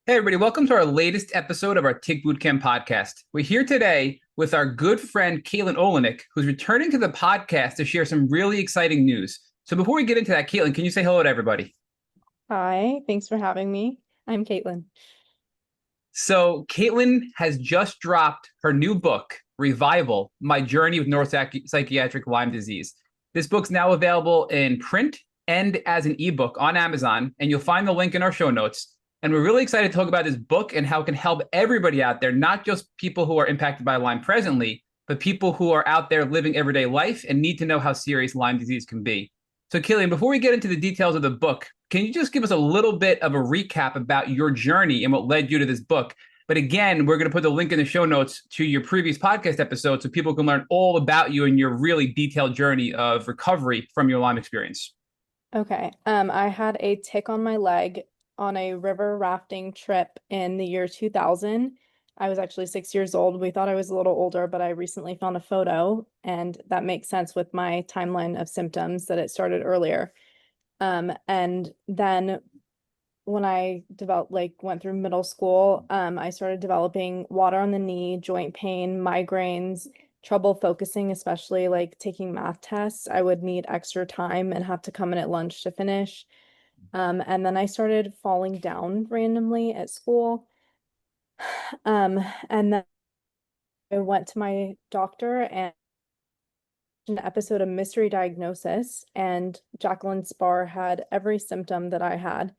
Hey, everybody, welcome to our latest episode of our Tick Bootcamp podcast. We're here today with our good friend Kaitlyn O, who's returning to the podcast to share some really exciting news. So before we get into that, Kaitlyn, can you say hello to everybody? Hi, thanks for having me. I'm Kaitlyn. So Kaitlyn has just dropped her new book, Revival: My Journey with Neuropsychiatric Lyme Disease. This book's now available in print and as an ebook on Amazon, and you'll find the link in our show notes. And we're really excited to talk about this book and how it can help everybody out there, not just people who are impacted by Lyme presently, but people who are out there living everyday life and need to know how serious Lyme disease can be. So, Killian, before we get into the details of the book, can you just give us a little bit of a recap about your journey and what led you to this book? But again, we're going to put the link in the show notes to your previous podcast episode so people can learn all about you and your really detailed journey of recovery from your Lyme experience. Okay. I had a tick on my leg on a river rafting trip in the year 2000. I was actually 6 years old. We thought I was a little older, but I recently found a photo, and that makes sense with my timeline of symptoms that it started earlier. And then when I developed, like, went through middle school, I started developing water on the knee, joint pain, migraines, trouble focusing, especially like taking math tests. I would need extra time and have to come in at lunch to finish. And then I started falling down randomly at school. And then I went to my doctor and an episode of Mystery Diagnosis, and Jacqueline Spar had every symptom that I had.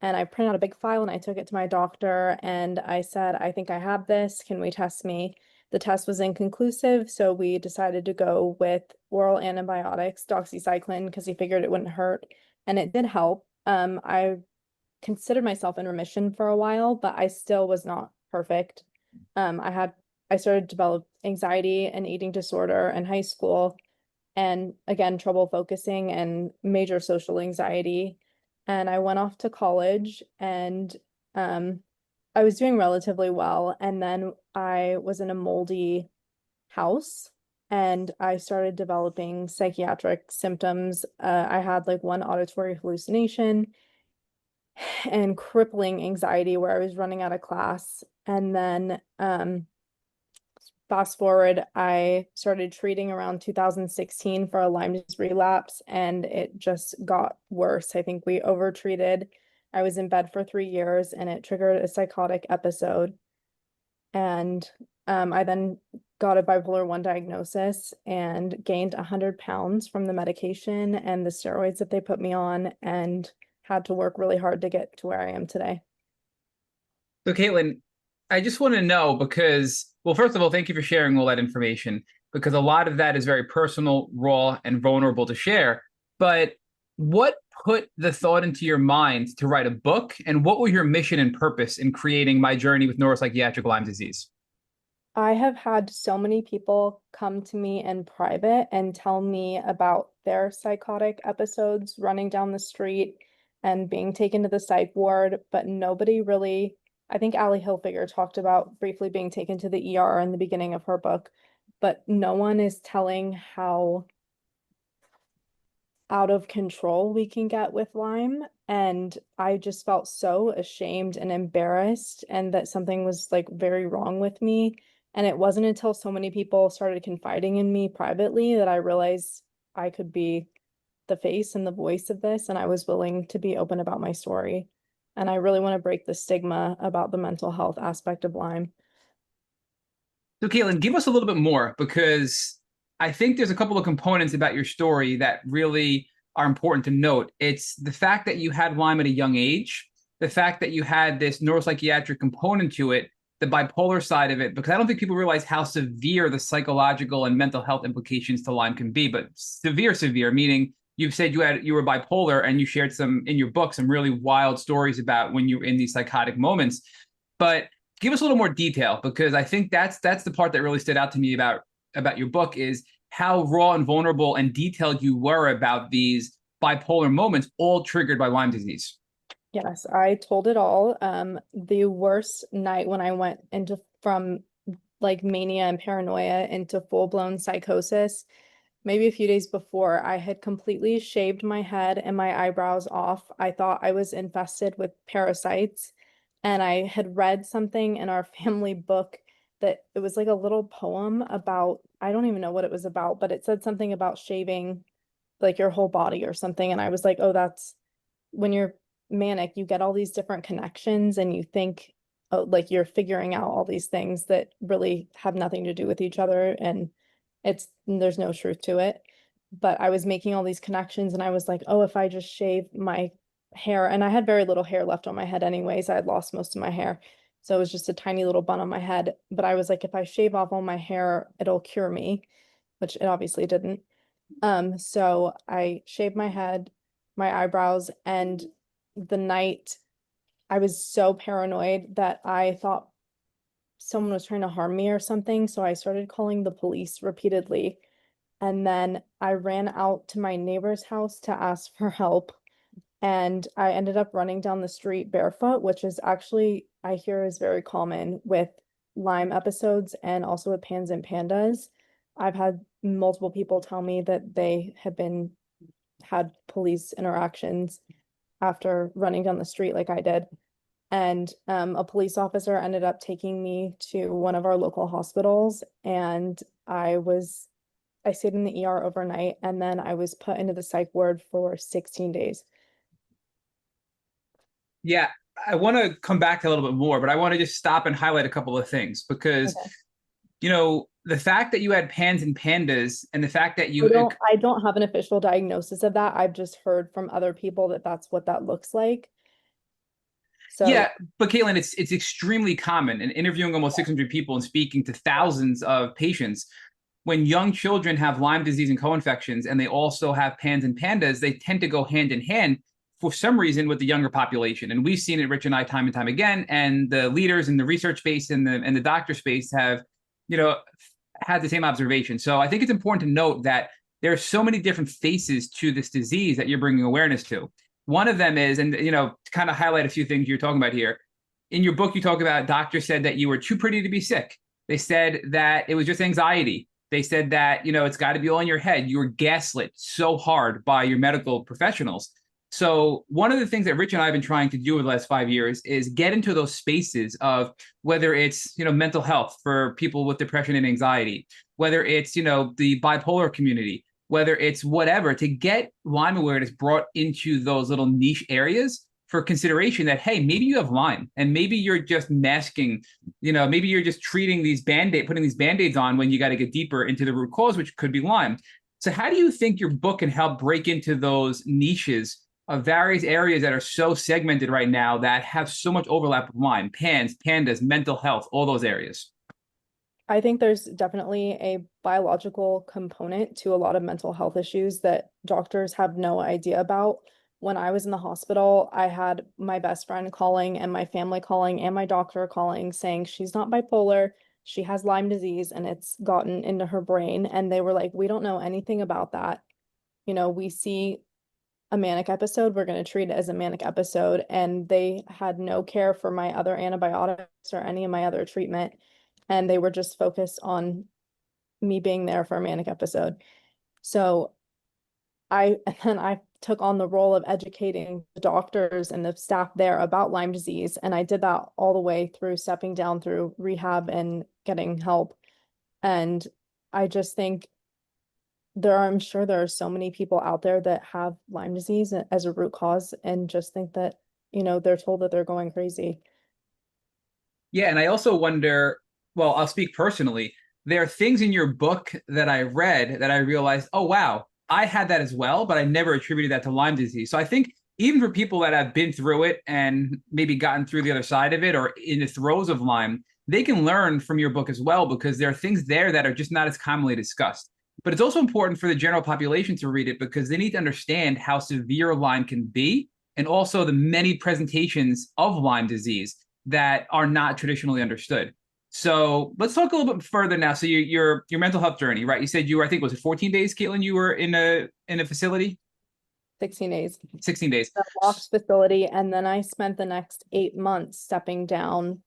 And I printed out a big file and I took it to my doctor and I said, I think I have this. Can we test me? The test was inconclusive, so we decided to go with oral antibiotics, doxycycline, because he figured it wouldn't hurt. And it did help. I considered myself in remission for a while, but I still was not perfect. I started to develop anxiety and eating disorder in high school, and again, trouble focusing and major social anxiety. And I went off to college and um, I was doing relatively well. And then I was in a moldy house and I started developing psychiatric symptoms. I had like one auditory hallucination and crippling anxiety where I was running out of class. And then fast forward, I started treating around 2016 for a Lyme disease relapse, and it just got worse. I think we overtreated. I was in bed for 3 years, and it triggered a psychotic episode. And I then got a bipolar 1 diagnosis and gained 100 pounds from the medication and the steroids that they put me on, and had to work really hard to get to where I am today. So, Caitlin, I just want to know because, well, first of all, thank you for sharing all that information because a lot of that is very personal, raw, and vulnerable to share. But what put the thought into your mind to write a book, and what were your mission and purpose in creating My Journey with Neuropsychiatric Lyme Disease? I have had so many people come to me in private and tell me about their psychotic episodes running down the street and being taken to the psych ward, but nobody really, I think Allie Hilfiger talked about briefly being taken to the ER in the beginning of her book, but no one is telling how out of control we can get with Lyme. And I just felt so ashamed and embarrassed, and that something was like very wrong with me. And it wasn't until so many people started confiding in me privately that I realized I could be the face and the voice of this, and I was willing to be open about my story. And I really want to break the stigma about the mental health aspect of Lyme. So, Caitlin, give us a little bit more because I think there's a couple of components about your story that really are important to note. It's the fact that you had Lyme at a young age, the fact that you had this neuropsychiatric component to it, the bipolar side of it, because I don't think people realize how severe the psychological and mental health implications to Lyme can be. But severe, meaning you've said you were bipolar and you shared some in your book some really wild stories about when you were in these psychotic moments. But give us a little more detail because I think that's the part that really stood out to me about your book is how raw and vulnerable and detailed you were about these bipolar moments, all triggered by Lyme disease. Yes, I told it all. The worst night when I went into from like mania and paranoia into full-blown psychosis, maybe a few days before, I had completely shaved my head and my eyebrows off. I thought I was infested with parasites. And I had read something in our family book that it was like a little poem about, I don't even know what it was about, but it said something about shaving like your whole body or something. And I was like, oh, that's when you're manic, you get all these different connections and you think, oh, like you're figuring out all these things that really have nothing to do with each other. And there's no truth to it. But I was making all these connections and I was like, oh, if I just shave my hair, and I had very little hair left on my head anyways, I had lost most of my hair. So it was just a tiny little bun on my head. But I was like, if I shave off all my hair, it'll cure me, which it obviously didn't. So I shaved my head, my eyebrows, and the night I was so paranoid that I thought someone was trying to harm me or something. So I started calling the police repeatedly. And then I ran out to my neighbor's house to ask for help. And I ended up running down the street barefoot, which is actually, I hear, is very common with Lyme episodes and also with pans and pandas. I've had multiple people tell me that they have had police interactions after running down the street like I did. And a police officer ended up taking me to one of our local hospitals, and I stayed in the ER overnight, and then I was put into the psych ward for 16 days. Yeah, I want to come back to a little bit more, but I want to just stop and highlight a couple of things because, Okay. the fact that you had pans and pandas and the fact that I don't have an official diagnosis of that. I've just heard from other people that that's what that looks like. yeah, So, but Kaitlyn, it's extremely common in interviewing almost 600 people and speaking to thousands of patients. When young children have Lyme disease and co-infections and they also have pans and pandas, they tend to go hand in hand for some reason with the younger population. And we've seen it, Rich and I, time and time again. And the leaders in the research space and the doctor space have, you know, had the same observation. So I think it's important to note that there are so many different faces to this disease that you're bringing awareness to. One of them is, and to kind of highlight a few things you're talking about here. In your book, you talk about doctors said that you were too pretty to be sick. They said that it was just anxiety. They said that, it's got to be all in your head. You were gaslit so hard by your medical professionals. So one of the things that Rich and I have been trying to do over the last 5 years is get into those spaces of whether it's, mental health for people with depression and anxiety, whether it's, the bipolar community, whether it's whatever, to get Lyme awareness brought into those little niche areas for consideration that, hey, maybe you have Lyme and maybe you're just masking, maybe you're just treating these putting these Band-Aids on when you got to get deeper into the root cause, which could be Lyme. So how do you think your book can help break into those niches of various areas that are so segmented right now that have so much overlap with Lyme, PANS, pandas, mental health, all those areas? I think there's definitely a biological component to a lot of mental health issues that doctors have no idea about. When I was in the hospital, I had my best friend calling and my family calling and my doctor calling saying she's not bipolar, she has Lyme disease and it's gotten into her brain. And they were like, we don't know anything about that. We see a manic episode, we're going to treat it as a manic episode. And they had no care for my other antibiotics or any of my other treatment. And they were just focused on me being there for a manic episode. So and then I took on the role of educating the doctors and the staff there about Lyme disease. And I did that all the way through stepping down through rehab and getting help. And I just think I'm sure there are so many people out there that have Lyme disease as a root cause and just think that, they're told that they're going crazy. Yeah, and I also wonder, well, I'll speak personally. There are things in your book that I read that I realized, oh, wow, I had that as well, but I never attributed that to Lyme disease. So I think even for people that have been through it and maybe gotten through the other side of it or in the throes of Lyme, they can learn from your book as well because there are things there that are just not as commonly discussed. But it's also important for the general population to read it because they need to understand how severe Lyme can be and also the many presentations of Lyme disease that are not traditionally understood. So let's talk a little bit further now. So your mental health journey, right? You said you were, I think, was it 14 days, Kaitlyn? You were in a facility, 16 days. 16 days. A locked facility. And then I spent the next 8 months stepping down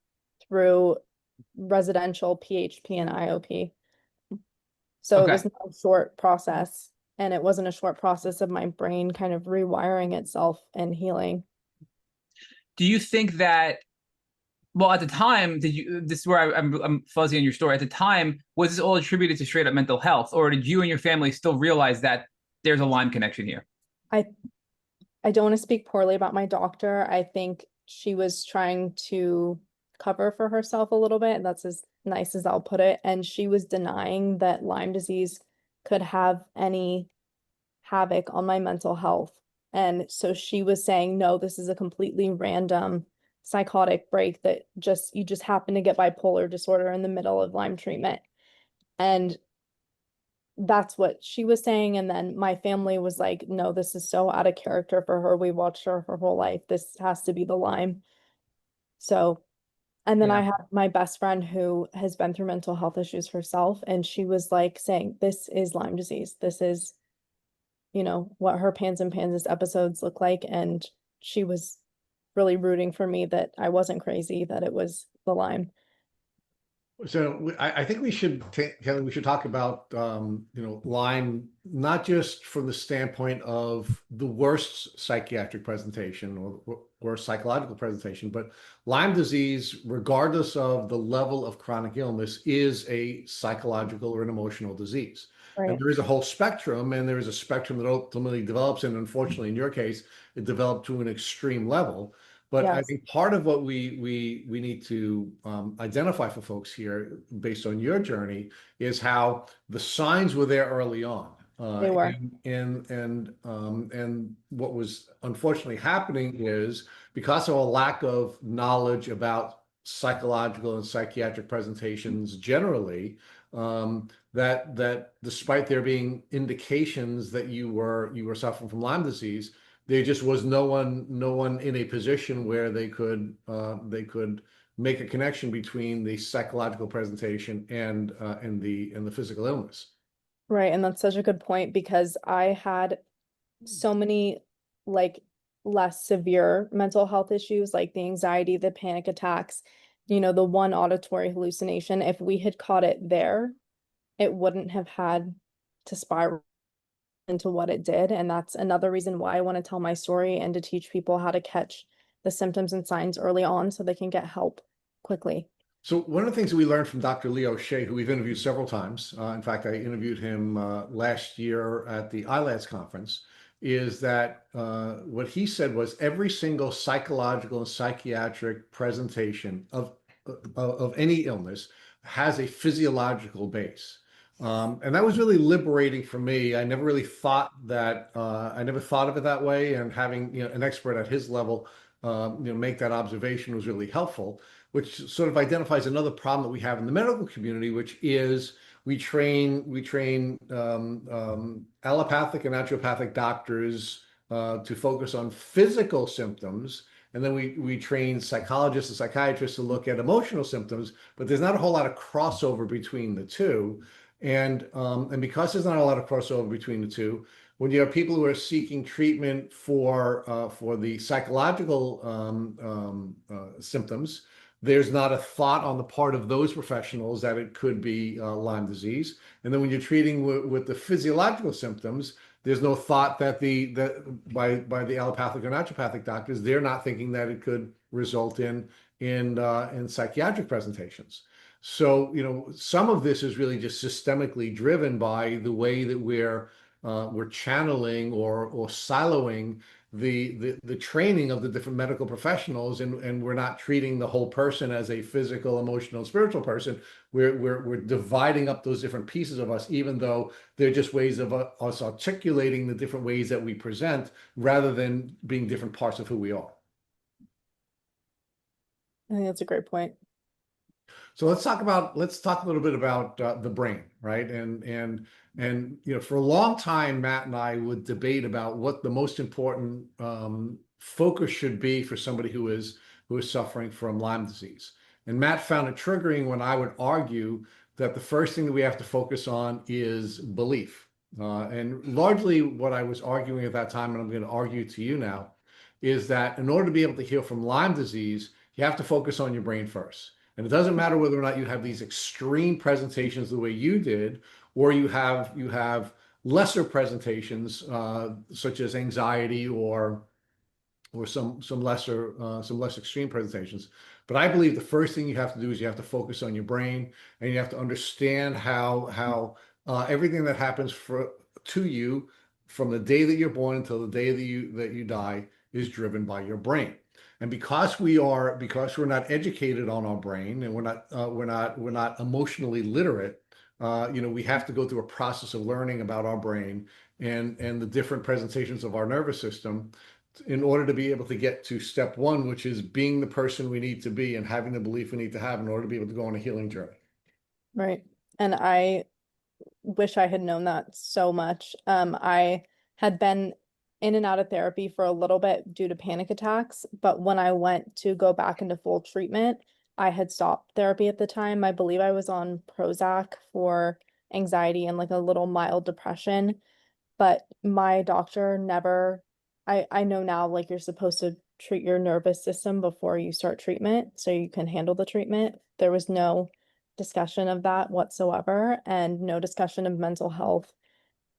through residential PHP and IOP. So it Okay. was not a short process. And it wasn't a short process of my brain kind of rewiring itself and healing. Do you think that Well, at the time, did you? This is where I'm fuzzy on your story. At the time, was this all attributed to straight up mental health, or did you and your family still realize that there's a Lyme connection here? I I don't want to speak poorly about my doctor. I think she was trying to cover for herself a little bit. That's as nice as I'll put it. And she was denying that Lyme disease could have any havoc on my mental health. And so she was saying, no, this is a completely random psychotic break that just you just happen to get bipolar disorder in the middle of Lyme treatment. And that's what she was saying. And then my family was like, no, this is so out of character for her. We watched her whole life. This has to be the Lyme. So, and then I Yeah. have my best friend who has been through mental health issues herself. And she was like saying, this is Lyme disease. This is, what her Pans and Pandas episodes look like. And she was really rooting for me that I wasn't crazy, that it was the Lyme. So I think we should Kelly, we should talk about Lyme not just from the standpoint of the worst psychiatric presentation or worst psychological presentation, but Lyme disease, regardless of the level of chronic illness, is a psychological or an emotional disease. And Right. there is a whole spectrum, and there is a spectrum that ultimately develops, and unfortunately, in your case, it developed to an extreme level. But I Yes, think part of what we need to identify for folks here, based on your journey, is how the signs were there early on, they were. and what was unfortunately happening is because of a lack of knowledge about psychological and psychiatric presentations generally, that despite there being indications that you were suffering from Lyme disease, there just was no one in a position where they could make a connection between the psychological presentation and the physical illness. Right. And that's such a good point because I had so many like less severe mental health issues like the anxiety, the panic attacks, the one auditory hallucination. If we had caught it there, it wouldn't have had to spiral into what it did. And that's another reason why I want to tell my story and to teach people how to catch the symptoms and signs early on so they can get help quickly. So one of the things that we learned from Dr. Leo Shea, who we've interviewed several times, in fact, I interviewed him last year at the ILADS conference, is that what he said was every single psychological and psychiatric presentation of any illness has a physiological base. And that was really liberating for me. I never really thought that, I never thought of it that way. And having, an expert at his level, make that observation was really helpful, which sort of identifies another problem that we have in the medical community, which is we train allopathic and naturopathic doctors to focus on physical symptoms, and then we train psychologists and psychiatrists to look at emotional symptoms. But there's not a whole lot of crossover between the two, and because there's not a lot of crossover between the two, when you have people who are seeking treatment for the psychological symptoms, there's not a thought on the part of those professionals that it could be Lyme disease. And then when you're treating with the physiological symptoms, there's no thought that by the allopathic or naturopathic doctors, they're not thinking that it could result in psychiatric presentations. So, some of this is really just systemically driven by the way that we're channeling or siloing the training of the different medical professionals, and we're not treating the whole person as a physical, emotional, spiritual person. We're dividing up those different pieces of us, even though they're just ways of us articulating the different ways that we present rather than being different parts of who we are. I think that's a great point. So let's talk a little bit about the brain, right? And for a long time, Matt and I would debate about what the most important focus should be for somebody who is suffering from Lyme disease. And Matt found it triggering when I would argue that the first thing that we have to focus on is belief. And largely what I was arguing at that time, and I'm going to argue to you now, is that in order to be able to heal from Lyme disease, you have to focus on your brain first. And it doesn't matter whether or not you have these extreme presentations the way you did, or you have lesser presentations such as anxiety or some less extreme presentations. But I believe the first thing you have to do is you have to focus on your brain, and you have to understand how everything that happens to you from the day that you're born until the day that you die is driven by your brain. And because we're not educated on our brain, and we're not emotionally literate, we have to go through a process of learning about our brain and the different presentations of our nervous system in order to be able to get to step one, which is being the person we need to be and having the belief we need to have in order to be able to go on a healing journey. Right. And I wish I had known that so much. I had been in and out of therapy for a little bit due to panic attacks, but when I went to go back into full treatment, I had stopped therapy at the time. I believe I was on Prozac for anxiety and like a little mild depression, but my doctor never, I know now like you're supposed to treat your nervous system before you start treatment so you can handle the treatment. There was no discussion of that whatsoever, and no discussion of mental health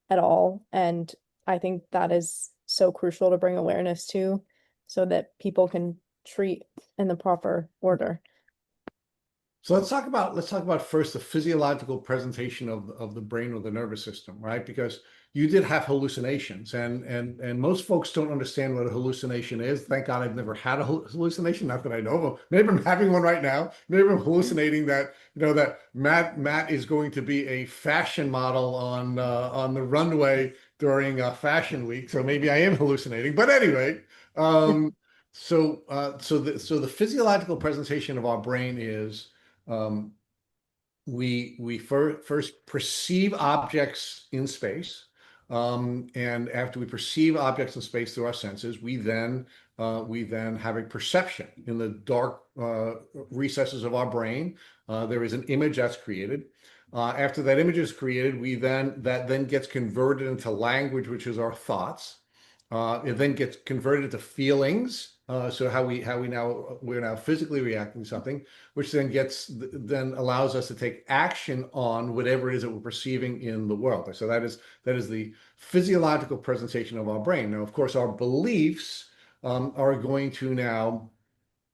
at all. And I think that is so crucial to bring awareness to so that people can treat in the proper order. So let's talk about first the physiological presentation of the brain or the nervous system, right? Because you did have hallucinations, and most folks don't understand what a hallucination is. Thank God I've never had a hallucination, not that I know of. Maybe I'm having one right now. Maybe I'm hallucinating that that Matt is going to be a fashion model on the runway during Fashion Week. So maybe I am hallucinating. But anyway, so the physiological presentation of our brain is um, we first perceive objects in space, and after we perceive objects in space through our senses, we then have a perception in the dark recesses of our brain. There is an image that's created. After that image is created, that then gets converted into language, which is our thoughts. It then gets converted into feelings. So we're now physically reacting to something, which then allows us to take action on whatever it is that we're perceiving in the world. So that is the physiological presentation of our brain. Now, of course, our beliefs are going to now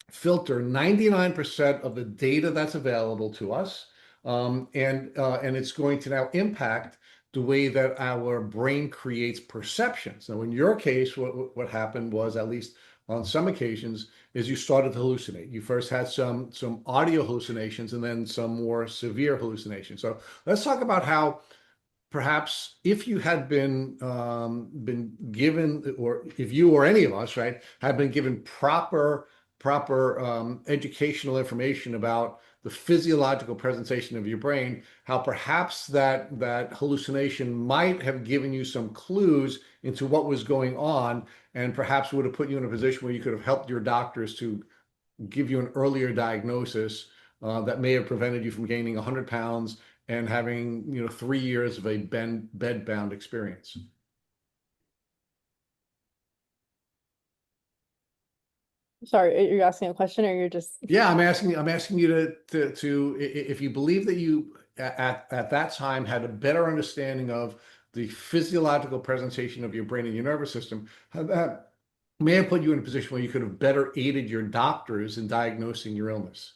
filter 99% of the data that's available to us, and it's going to now impact the way that our brain creates perceptions. Now, in your case, what happened was, at least on some occasions, is you started to hallucinate. You first had some audio hallucinations and then some more severe hallucinations. So let's talk about how perhaps if you had been given, or if you or any of us, right, had been given proper educational information about the physiological presentation of your brain, how perhaps that hallucination might have given you some clues into what was going on, and perhaps would have put you in a position where you could have helped your doctors to give you an earlier diagnosis that may have prevented you from gaining 100 pounds and having 3 years of a bed-bound experience. Sorry, are you asking a question or you're just Yeah, I'm asking you to if you believe that you at that time had a better understanding of the physiological presentation of your brain and your nervous system, how that may have put you in a position where you could have better aided your doctors in diagnosing your illness.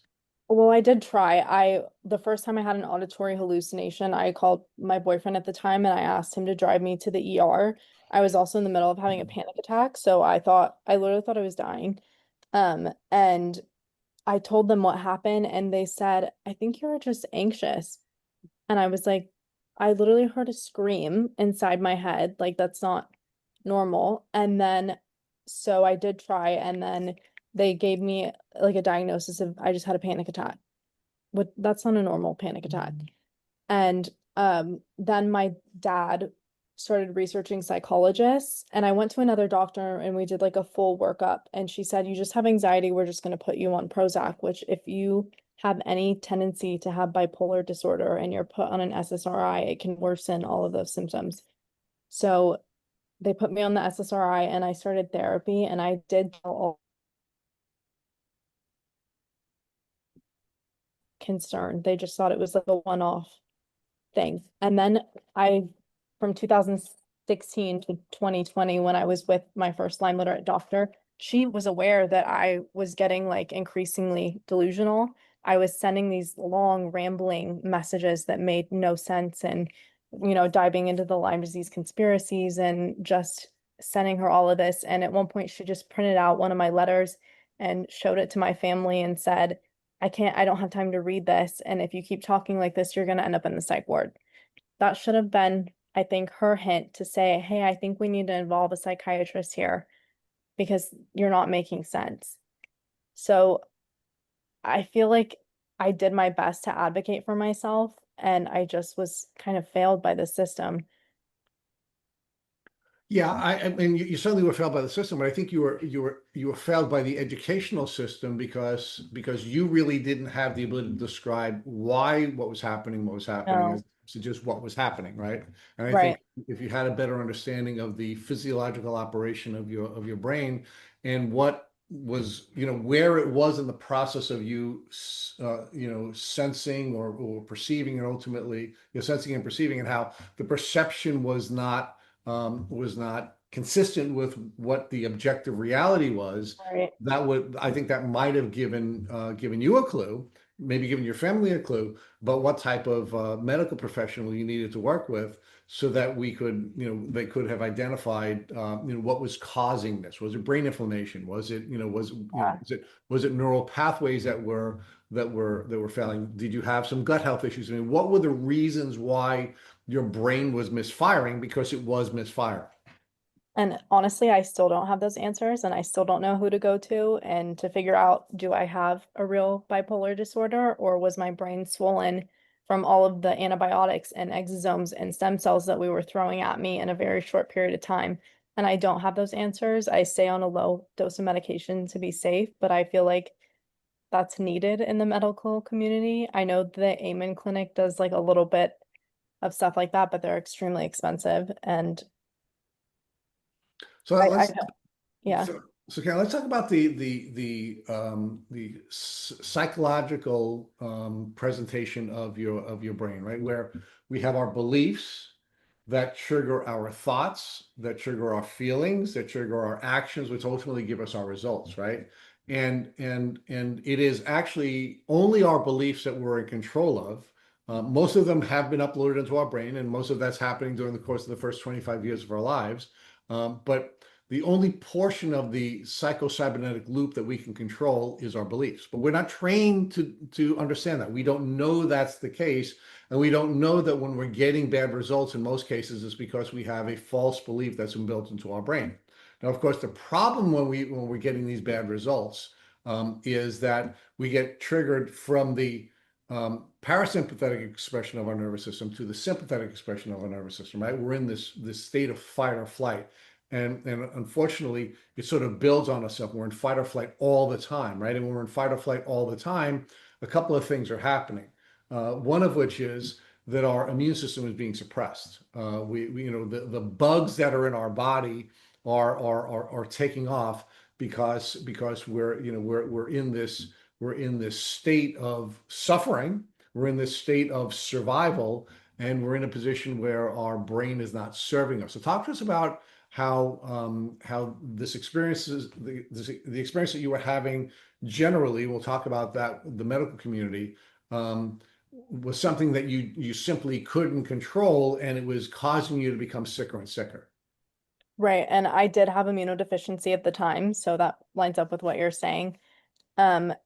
Well, I did try. The first time I had an auditory hallucination, I called my boyfriend at the time and I asked him to drive me to the ER. I was also in the middle of having a panic attack, so I literally thought I was dying. And I told them what happened and they said, I think you're just anxious. And I was like, I literally heard a scream inside my head. Like, that's not normal. And then, so I did try, and then they gave me like a diagnosis of I just had a panic attack. That's not a normal panic attack. And then my dad started researching psychologists, and I went to another doctor and we did like a full workup, and she said, you just have anxiety, we're just going to put you on Prozac, which if you have any tendency to have bipolar disorder and you're put on an SSRI, it can worsen all of those symptoms. So they put me on the SSRI and I started therapy, and I did tell all concerned. They just thought it was like a one-off thing. And then from 2016 to 2020, when I was with my first Lyme literate doctor, she was aware that I was getting like increasingly delusional. I was sending these long rambling messages that made no sense, and diving into the Lyme disease conspiracies and just sending her all of this. And at one point she just printed out one of my letters and showed it to my family and said, I don't have time to read this, and if you keep talking like this, you're going to end up in the psych ward. That should have been, I think, her hint to say, hey, I think we need to involve a psychiatrist here because you're not making sense. So I feel like I did my best to advocate for myself, and I just was kind of failed by the system. Yeah, I mean, you certainly were failed by the system, but I think you were failed by the educational system because you really didn't have the ability to describe why what was happening No, as to just what was happening, right? And I right. think if you had a better understanding of the physiological operation of your brain and what was, where it was in the process of you, sensing or perceiving, and ultimately you're sensing and perceiving, and how the perception was not consistent with what the objective reality was, Right. I think that might have given you a clue, maybe given your family a clue, but what type of medical professional you needed to work with, so that they could have identified, what was causing this. Was it brain inflammation? Was it, Yeah. was it neural pathways that were failing? Did you have some gut health issues? I mean, what were the reasons why your brain was misfiring? Because it was misfiring. And honestly, I still don't have those answers, and I still don't know who to go to and to figure out, do I have a real bipolar disorder, or was my brain swollen from all of the antibiotics and exosomes and stem cells that we were throwing at me in a very short period of time? And I don't have those answers. I stay on a low dose of medication to be safe, but I feel like that's needed in the medical community. I know the Amen Clinic does like a little bit of stuff like that, but they're extremely expensive. And So I let's yeah. so Ken, let's talk about the psychological presentation of your brain, right? Where we have our beliefs that trigger our thoughts, that trigger our feelings, that trigger our actions, which ultimately give us our results, right? And it is actually only our beliefs that we're in control of. Most of them have been uploaded into our brain, and most of that's happening during the course of the first 25 years of our lives. But the only portion of the psychocybernetic loop that we can control is our beliefs. But we're not trained to understand that. We don't know that's the case. And we don't know that when we're getting bad results, in most cases, it's because we have a false belief that's been built into our brain. Now, of course, the problem when we're getting these bad results, is that we get triggered from the parasympathetic expression of our nervous system to the sympathetic expression of our nervous system, right? We're in this state of fight or flight. And unfortunately, it sort of builds on itself. We're in fight or flight all the time, right? And when we're in fight or flight all the time, a couple of things are happening. One of which is that our immune system is being suppressed. The bugs that are in our body are taking off because we're in this state of suffering. We're in this state of survival, and we're in a position where our brain is not serving us. So talk to us about how this experience is the experience that you were having generally. We'll talk about that, the medical community, was something that you simply couldn't control, and it was causing you to become sicker and sicker. Right. And I did have immunodeficiency at the time, so that lines up with what you're saying. And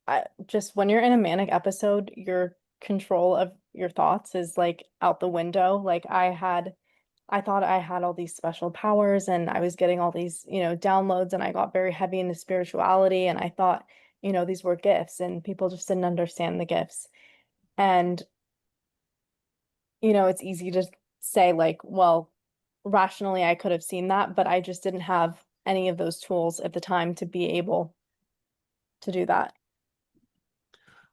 I just, when you're in a manic episode, your control of your thoughts is like out the window. Like I thought I had all these special powers, and I was getting all these, downloads, and I got very heavy into spirituality, and I thought, these were gifts, and people just didn't understand the gifts. And, it's easy to say like, well, rationally I could have seen that, but I just didn't have any of those tools at the time to be able to do that.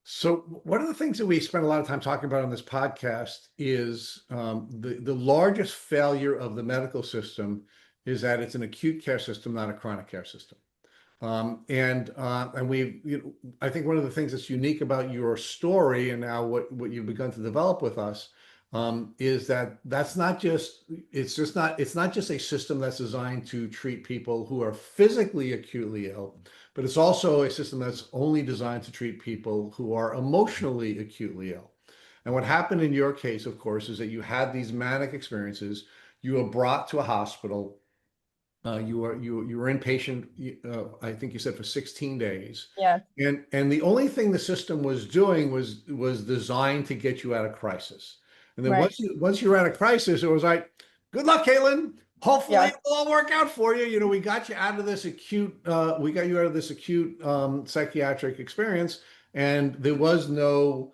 So one of the things that we spend a lot of time talking about on this podcast is, the largest failure of the medical system is that it's an acute care system, not a chronic care system. And I think one of the things that's unique about your story and now what you've begun to develop with us, is that it's not just a system that's designed to treat people who are physically acutely ill, but it's also a system that's only designed to treat people who are emotionally acutely ill. And what happened in your case, of course, is that you had these manic experiences. You were brought to a hospital. You were inpatient. I think you said for 16 days. Yeah. And the only thing the system was doing was designed to get you out of crisis. And then Right. once you're out of crisis, it was like, good luck, Kaitlyn. Hopefully Yeah. it'll all work out for you. You know, we got you out of this acute psychiatric experience, and there was no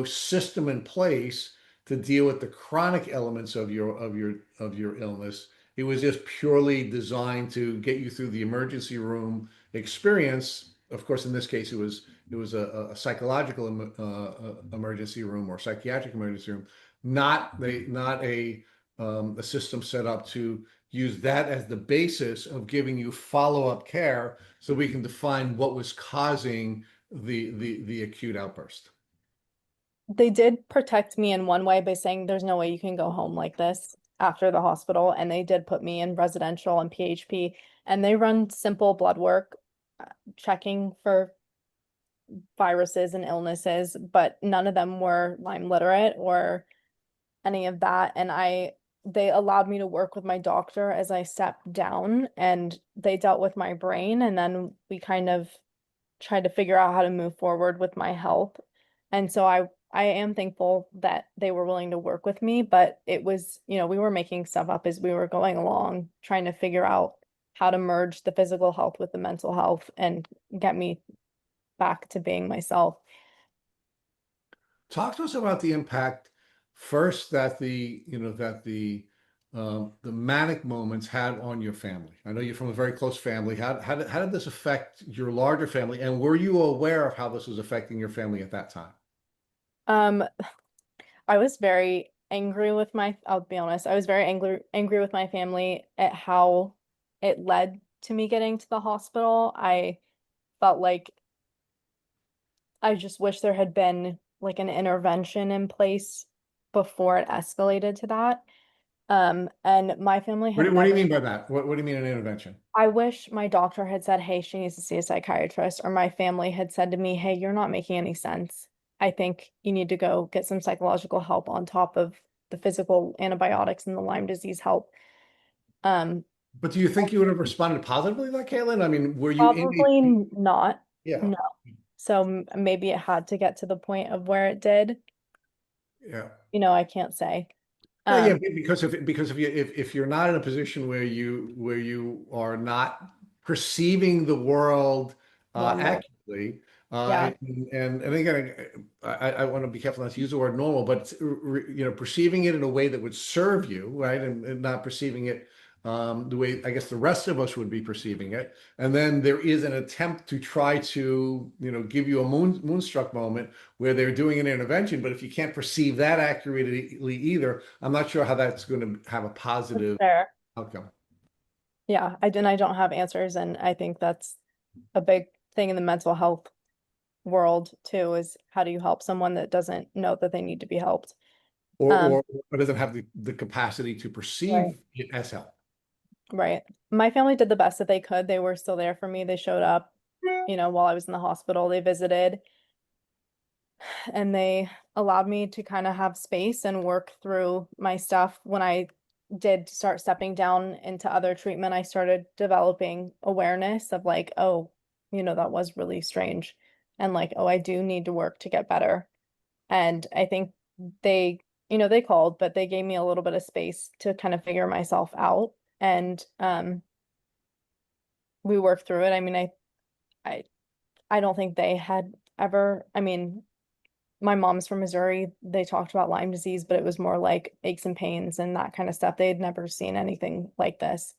system in place to deal with the chronic elements of your illness. It was just purely designed to get you through the emergency room experience. Of course, in this case, it was a psychological emergency room or psychiatric emergency room, not a system set up to use that as the basis of giving you follow-up care, so we can define what was causing the acute outburst. They did protect me in one way by saying there's no way you can go home like this after the hospital. And they did put me in residential and PHP, and they run simple blood work, checking for viruses and illnesses, but none of them were Lyme literate or any of that. And they allowed me to work with my doctor as I stepped down, and they dealt with my brain. And then we kind of tried to figure out how to move forward with my health. And so I am thankful that they were willing to work with me, but it was, we were making stuff up as we were going along, trying to figure out how to merge the physical health with the mental health and get me back to being myself. Talk to us about the impact first that the manic moments had on your family. I know you're from a very close family. How did this affect your larger family? And were you aware of how this was affecting your family at that time? Um, I was very angry with I'll be honest, I was very angry with my family at how it led to me getting to the hospital. I felt like I just wish there had been like an intervention in place before it escalated to that. And my family had What do you never, mean by that? What do you mean an intervention? I wish my doctor had said, hey, she needs to see a psychiatrist, or my family had said to me, hey, you're not making any sense. I think you need to go get some psychological help on top of the physical antibiotics and the Lyme disease help. Um, But do you think you would have responded positively like Kaitlyn? I mean, were you in Probably not. yeah, No. So maybe it had to get to the point of where it did. yeah. I can't say. Yeah, yeah, Um, if you're not in a position where you are not perceiving the world normal. accurately, Yeah. and again, I want to be careful not to use the word normal, but perceiving it in a way that would serve you, right, and not perceiving it the way I guess the rest of us would be perceiving it. And then there is an attempt to try to give you a moonstruck moment where they're doing an intervention, but if you can't perceive that accurately either, I'm not sure how that's going to have a That's positive fair. outcome. Yeah, I don't have answers, and I think that's a big thing in the mental health world too, is how do you help someone that doesn't know that they need to be helped? Or Um, doesn't have the capacity to right, perceive it as help. right. My family did the best that they could. They were still there for me. They showed up, while I was in the hospital. They visited, and they allowed me to kind of have space and work through my stuff. When I did start stepping down into other treatment, I started developing awareness of like, oh, that was really strange. And like, oh, I do need to work to get better. And I think they, they called, but they gave me a little bit of space to kind of figure myself out. And we worked through it. I mean, I I don't think they had ever, I mean, my mom's from Missouri. They talked about Lyme disease, but it was more like aches and pains and that kind of stuff. They had never seen anything like this.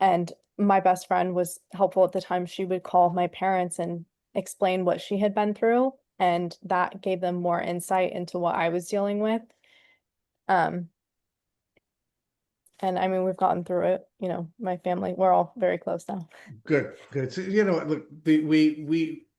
And my best friend was helpful at the time. She would call my parents and explain what she had been through, and that gave them more insight into what I was dealing with. Um, and I mean, we've gotten through it, my family, we're all very close now. Good, good. So, look,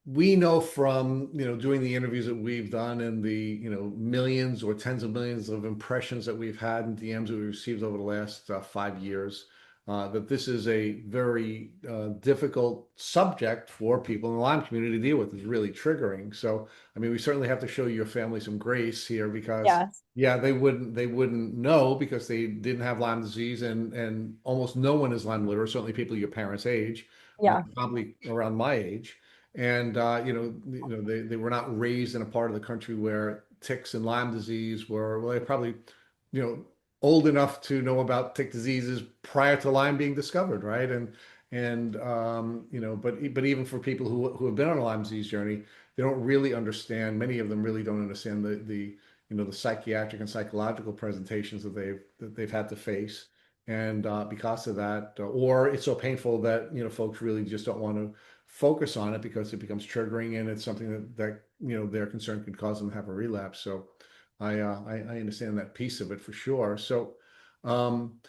we know from, doing the interviews that we've done and the, millions or tens of millions of impressions that we've had and DMs that we've received over the last 5 years, that this is a very difficult subject for people in the Lyme community to deal with. It's really triggering. So, I mean, we certainly have to show your family some grace here because, Yes. yeah, they wouldn't know because they didn't have Lyme disease, and almost no one is Lyme literate. Certainly, people your parents' age, Yeah. probably around my age. And they were not raised in a part of the country where ticks and Lyme disease were, well, they probably, you know, old enough to know about tick diseases prior to Lyme being discovered, right? But even for people who have been on a Lyme disease journey, they don't really understand. Many of them really don't understand the psychiatric and psychological presentations that they've had to face. And because of that, or it's so painful that folks really just don't want to focus on it because it becomes triggering and it's something that they're concerned could cause them to have a relapse. So I understand that piece of it for sure. So um,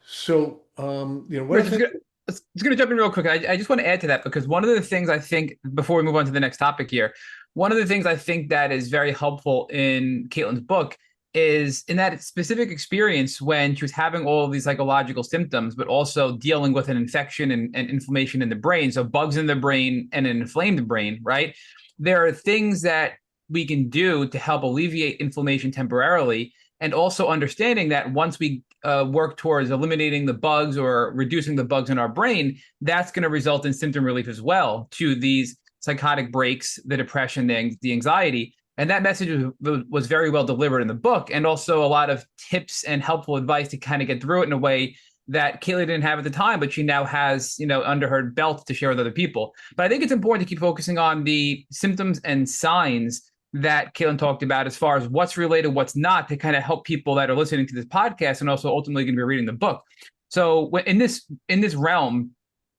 what Rich, are things? it's gonna jump in real quick. I just want to add to that because one of the things I think before we move on to the next topic here, one of the things I think that is very helpful in Kaitlyn's book is in that specific experience when she was having all of these psychological symptoms, but also dealing with an infection and inflammation in the brain. So bugs in the brain and an inflamed brain, right? There are things that we can do to help alleviate inflammation temporarily and also understanding that once we work towards eliminating the bugs or reducing the bugs in our brain, that's going to result in symptom relief as well to these psychotic breaks, the depression, the anxiety. And that message was very well delivered in the book, and also a lot of tips and helpful advice to kind of get through it in a way that Kaylee didn't have at the time, but she now has, under her belt to share with other people. But I think it's important to keep focusing on the symptoms and signs that Kaitlyn talked about as far as what's related, what's not, to kind of help people that are listening to this podcast and also ultimately going to be reading the book. So in this realm,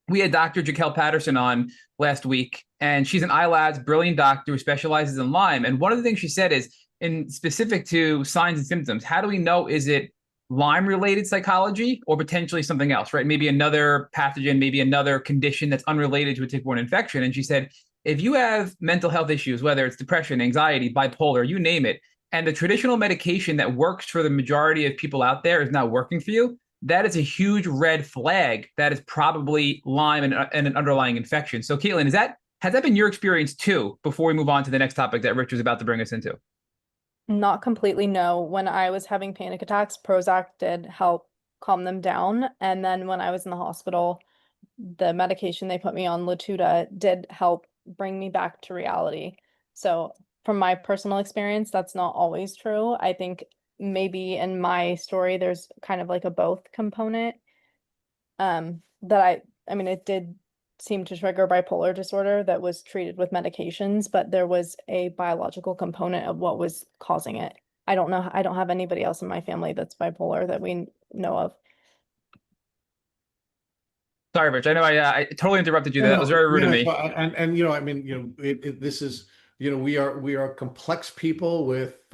we had Dr. Jaquel Patterson on last week, and she's an ILADS brilliant doctor who specializes in Lyme. And one of the things she said is, in specific to signs and symptoms, how do we know is it Lyme related psychology or potentially something else, right? Maybe another pathogen, maybe another condition that's unrelated to a tick-borne infection. And she said, if you have mental health issues, whether it's depression, anxiety, bipolar, you name it, and the traditional medication that works for the majority of people out there is not working for you, that is a huge red flag. That is probably Lyme and an underlying infection. So, Kaitlyn, has that been your experience too? Before we move on to the next topic that Rich was about to bring us into. Not completely, no. When I was having panic attacks, Prozac did help calm them down. And then when I was in the hospital, the medication they put me on, Latuda, did help bring me back to reality. So from my personal experience, that's not always true. I think maybe in my story, there's kind of like a both component. That I mean, it did seem to trigger bipolar disorder that was treated with medications, but there was a biological component of what was causing it. I don't know. I don't have anybody else in my family that's bipolar that we know of. Sorry, Rich. I know I totally interrupted you there. No, That was no, very rude yeah, of that's me. fine. And I mean, this is, we are complex people with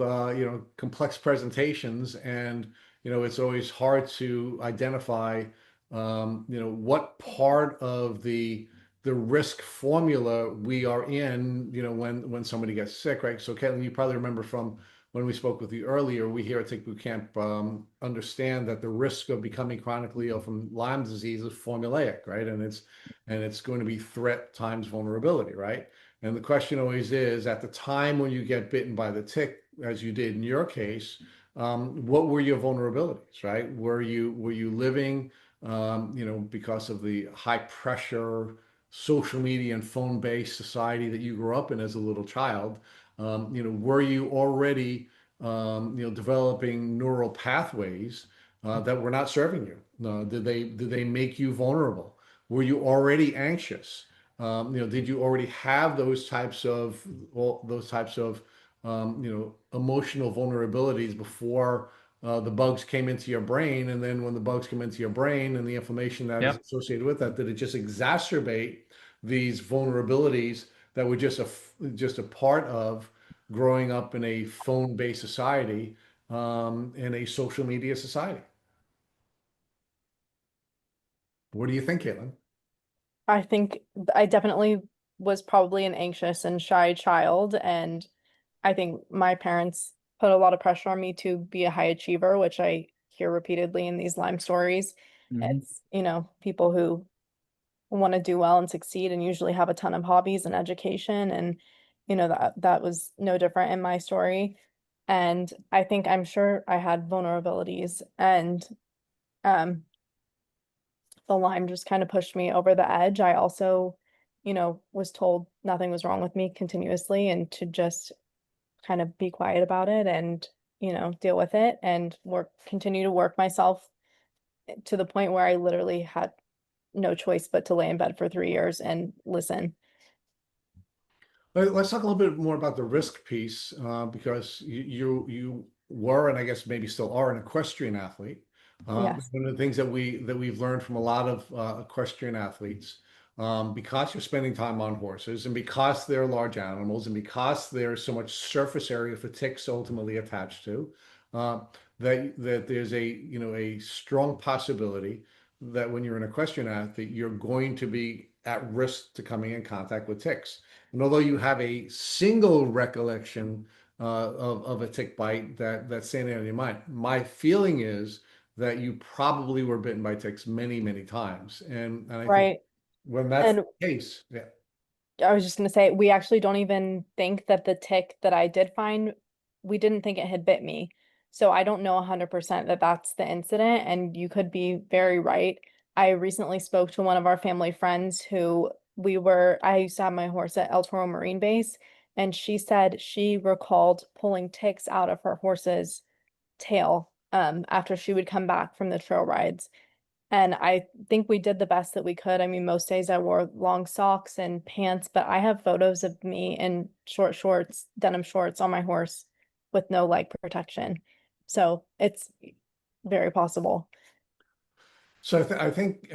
complex presentations, and it's always hard to identify what part of the risk formula we are in, when somebody gets sick, right? So, Kevin, you probably remember from when we spoke with you earlier, we here at Tick Boot Camp understand that the risk of becoming chronically ill from Lyme disease is formulaic, right? And it's going to be threat times vulnerability, right? And the question always is, at the time when you get bitten by the tick, as you did in your case, what were your vulnerabilities, right? Were you living, because of the high pressure social media and phone-based society that you grew up in as a little child? Were you already, developing neural pathways that were not serving you? Did they make you vulnerable? Were you already anxious? Did you already have those types of emotional vulnerabilities before the bugs came into your brain? And then when the bugs come into your brain and the inflammation that is Yep. associated with that, did it just exacerbate these vulnerabilities that were just a part of growing up in a phone-based society, in a social media society? What do you think, Caitlin? I think I definitely was probably an anxious and shy child, and I think my parents put a lot of pressure on me to be a high achiever, which I hear repeatedly in these Lyme stories. Mhm. It's, people who want to do well and succeed and usually have a ton of hobbies and education, and that was no different in my story. And I'm sure I had vulnerabilities, and um the Lyme just kind of pushed me over the edge. I also, was told nothing was wrong with me continuously, and to just kind of be quiet about it and, deal with it and continue to work myself to the point where I literally had no choice but to lay in bed for 3 years and listen. Let's talk a little bit more about the risk piece, because you were, and I guess maybe still are, an equestrian athlete. Yes. One of the things that we've learned from a lot of equestrian athletes, because you're spending time on horses, and because they're large animals, and because there's so much surface area for ticks ultimately attached to, uh, that there's a strong possibility that when you're an equestrian athlete, you're going to be at risk to coming in contact with ticks. And although you have a single recollection of a tick bite that's standing on your mind, my feeling is that you probably were bitten by ticks many, many times. And I think Right. when that's And the case, yeah. I was just going to say, we actually don't even think that the tick that I did find, we didn't think it had bit me. So I don't know 100% that that's the incident. And you could be very right. I recently spoke to one of our family friends who I used to have my horse at El Toro Marine Base, and she said she recalled pulling ticks out of her horse's tail after she would come back from the trail rides. And I think we did the best that we could. I mean, most days I wore long socks and pants, but I have photos of me in short shorts, denim shorts on my horse with no leg protection. So it's very possible. So I think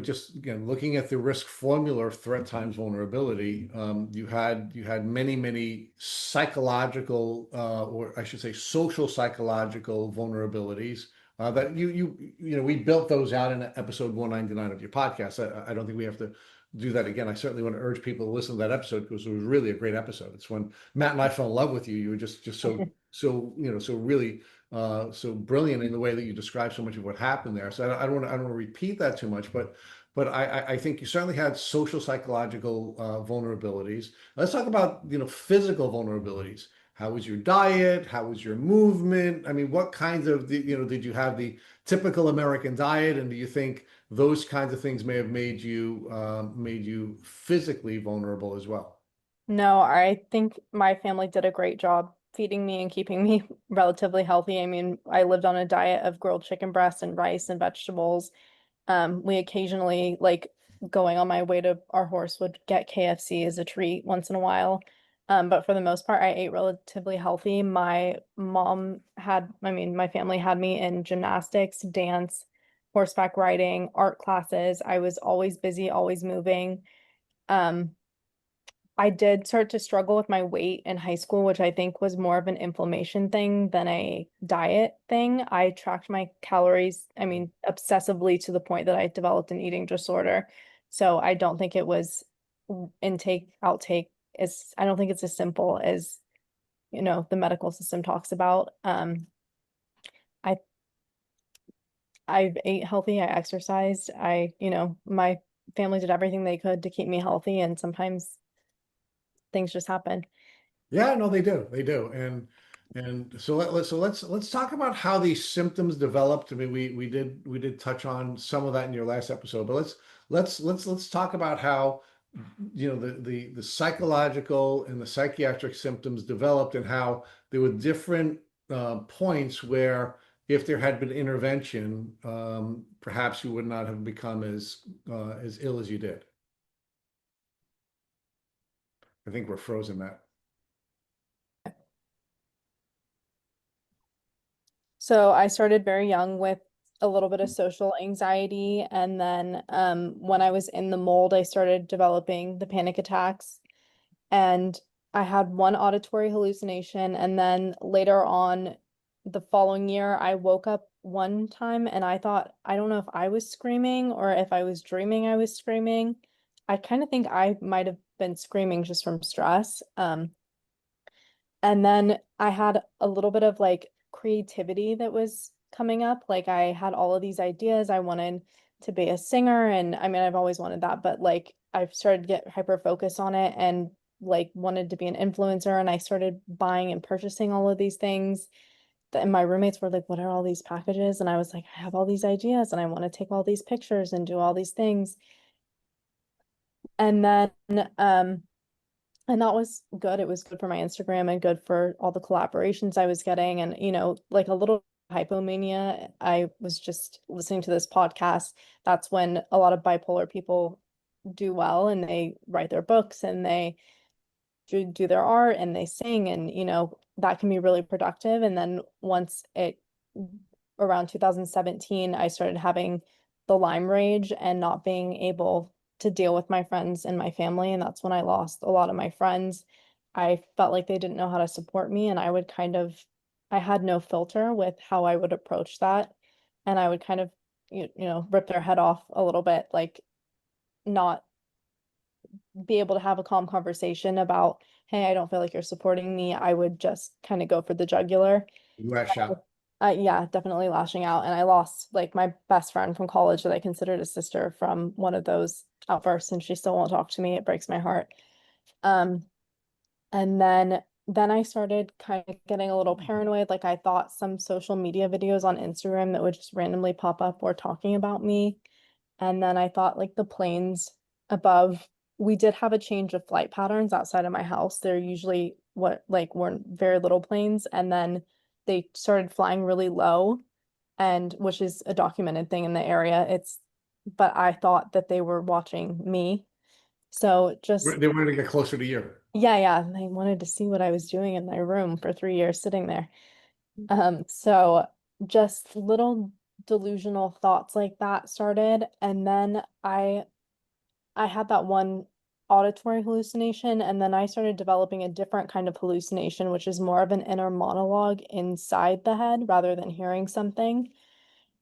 just again looking at the risk formula of threat times vulnerability, you had many psychological, or I should say social psychological vulnerabilities, that we built those out in episode 199 of your podcast. I don't think we have to do that again. I certainly want to urge people to listen to that episode because it was really a great episode. It's when Matt and I fell in love with you. You were just so really so brilliant in the way that you describe so much of what happened there. So I don't want to repeat that too much, but I think you certainly had social psychological vulnerabilities. Let's talk about physical vulnerabilities. How was your diet? How was your movement? I mean, what kinds of did you have the typical American diet, and do you think those kinds of things may have made you physically vulnerable as well? No, I think my family did a great job feeding me and keeping me relatively healthy. I mean, I lived on a diet of grilled chicken breast and rice and vegetables. We occasionally, like going on my way to our horse, would get KFC as a treat once in a while. But for the most part, I ate relatively healthy. My family had me in gymnastics, dance, horseback riding, art classes. I was always busy, always moving. Um, I did start to struggle with my weight in high school, which I think was more of an inflammation thing than a diet thing. I tracked my calories, I mean, obsessively to the point that I developed an eating disorder. So I don't think it was intake, outtake. I don't think it's as simple as, the medical system talks about. I I ate healthy, I exercised, my family did everything they could to keep me healthy, and sometimes things just happen. Yeah, no, they do. They do. And so let's talk about how these symptoms developed. I mean, we did touch on some of that in your last episode, but let's talk about how the psychological and the psychiatric symptoms developed, and how there were different points where if there had been intervention, perhaps you would not have become as ill as you did. I think we're frozen, Matt. So I started very young with a little bit of social anxiety. And then when I was in the mold, I started developing the panic attacks. And I had one auditory hallucination. And then later on, the following year, I woke up one time and I don't know if I was screaming or if I was dreaming I was screaming. I kind of think I might have been screaming just from stress. And then I had a little bit of like creativity that was coming up. Like I had all of these ideas. I wanted to be a singer, and I mean, I've always wanted that, but like I've started to get hyper focused on it and like wanted to be an influencer, and I started buying and purchasing all of these things. And my roommates were like, "What are all these packages?" And I was like, "I have all these ideas and I want to take all these pictures and do all these things." And then and that was good. It was good for my Instagram and good for all the collaborations I was getting. And, like a little hypomania, I was just listening to this podcast. That's when a lot of bipolar people do well, and they write their books and they do their art and they sing, and, that can be really productive. And then once around 2017, I started having the Lyme rage and not being able to deal with my friends and my family. And that's when I lost a lot of my friends. I felt like they didn't know how to support me, and I had no filter with how I would approach that. And I would kind of, rip their head off a little bit, like not be able to have a calm conversation about, hey, I don't feel like you're supporting me. I would just kind of go for the jugular. Lash out. Yeah, definitely lashing out. And I lost like my best friend from college that I considered a sister from one of those outbursts, and she still won't talk to me. It breaks my heart. Um, and then I started kind of getting a little paranoid. Like I thought some social media videos on Instagram that would just randomly pop up were talking about me. And then I thought like the planes above, we did have a change of flight patterns outside of my house. They're usually weren't very little planes. And then they started flying really low, and which is a documented thing in the area. But I thought that they were watching me. So just, They wanted to get closer to you. yeah, they wanted to see what I was doing in my room for 3 years sitting there. So just little delusional thoughts like that started. And then I had that one auditory hallucination, and then I started developing a different kind of hallucination, which is more of an inner monologue inside the head rather than hearing something.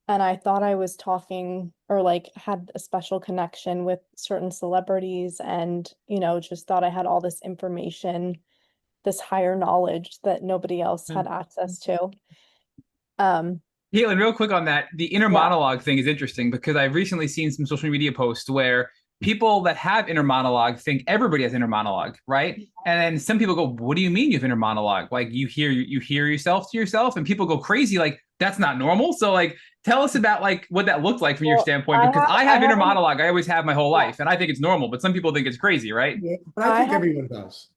And I thought I was talking or like had a special connection with certain celebrities, and, just thought I had all this information, this higher knowledge that nobody else had access to. Um, Caitlin, real quick on that, the inner yeah. monologue thing is interesting because I've recently seen some social media posts where people that have inner monologue think everybody has inner monologue, right? And then some people go, "What do you mean you have inner monologue? Like you hear yourself to yourself?" And people go crazy, like that's not normal. So like, tell us about like what that looked like from your Well, standpoint, because I have inner have monologue. I always have my whole yeah, life, and I think it's normal, but some people think it's crazy, right? Yeah, but I I think have everyone does.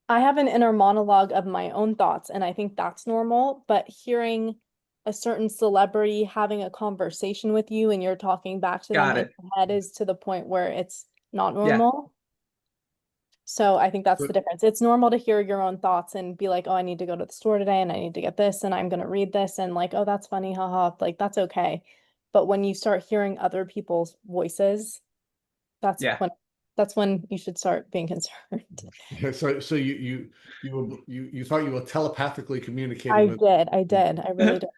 I have an inner monologue of my own thoughts, and I think that's normal. But hearing a certain celebrity having a conversation with you and you're talking back to them Got in it. your head is to the point where it's not Yeah. normal. So I think that's But the difference. It's normal to hear your own thoughts and be like, "Oh, I need to go to the store today and I need to get this and I'm going to read this," and like, "Oh, that's funny, haha." Like that's okay. But when you start hearing other people's voices, that's Yeah. when that's when you should start being concerned. so you thought you were telepathically communicating with. I did. I really did.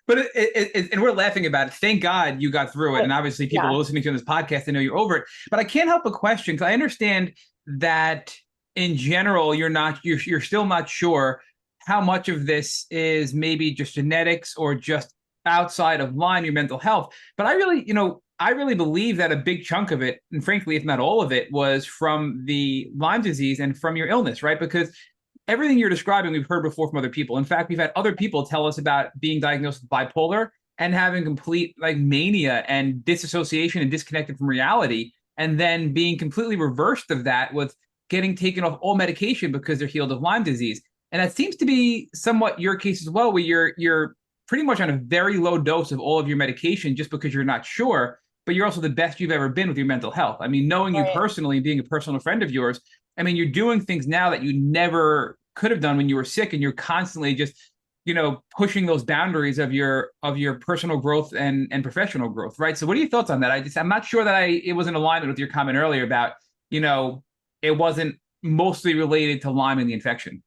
But and we're laughing about it. Thank God you got through it. And obviously, people Yeah. listening to this podcast, they know you're over it. But I can't help but question, because I understand that in general, you're still not sure how much of this is maybe just genetics or just outside of Lyme, your mental health. But I really believe that a big chunk of it, and frankly, if not all of it, was from the Lyme disease and from your illness, right? Because everything you're describing, we've heard before from other people. In fact, we've had other people tell us about being diagnosed with bipolar and having complete like mania and disassociation and disconnected from reality, and then being completely reversed of that with getting taken off all medication because they're healed of Lyme disease. And that seems to be somewhat your case as well, where you're pretty much on a very low dose of all of your medication just because you're not sure, but you're also the best you've ever been with your mental health. I mean, knowing you Right. personally, being a personal friend of yours, I mean, you're doing things now that you never could have done when you were sick, and you're constantly just, pushing those boundaries of your personal growth and professional growth, right? So, what are your thoughts on that? I'm not sure that it was in alignment with your comment earlier about, it wasn't mostly related to Lyme and the infection.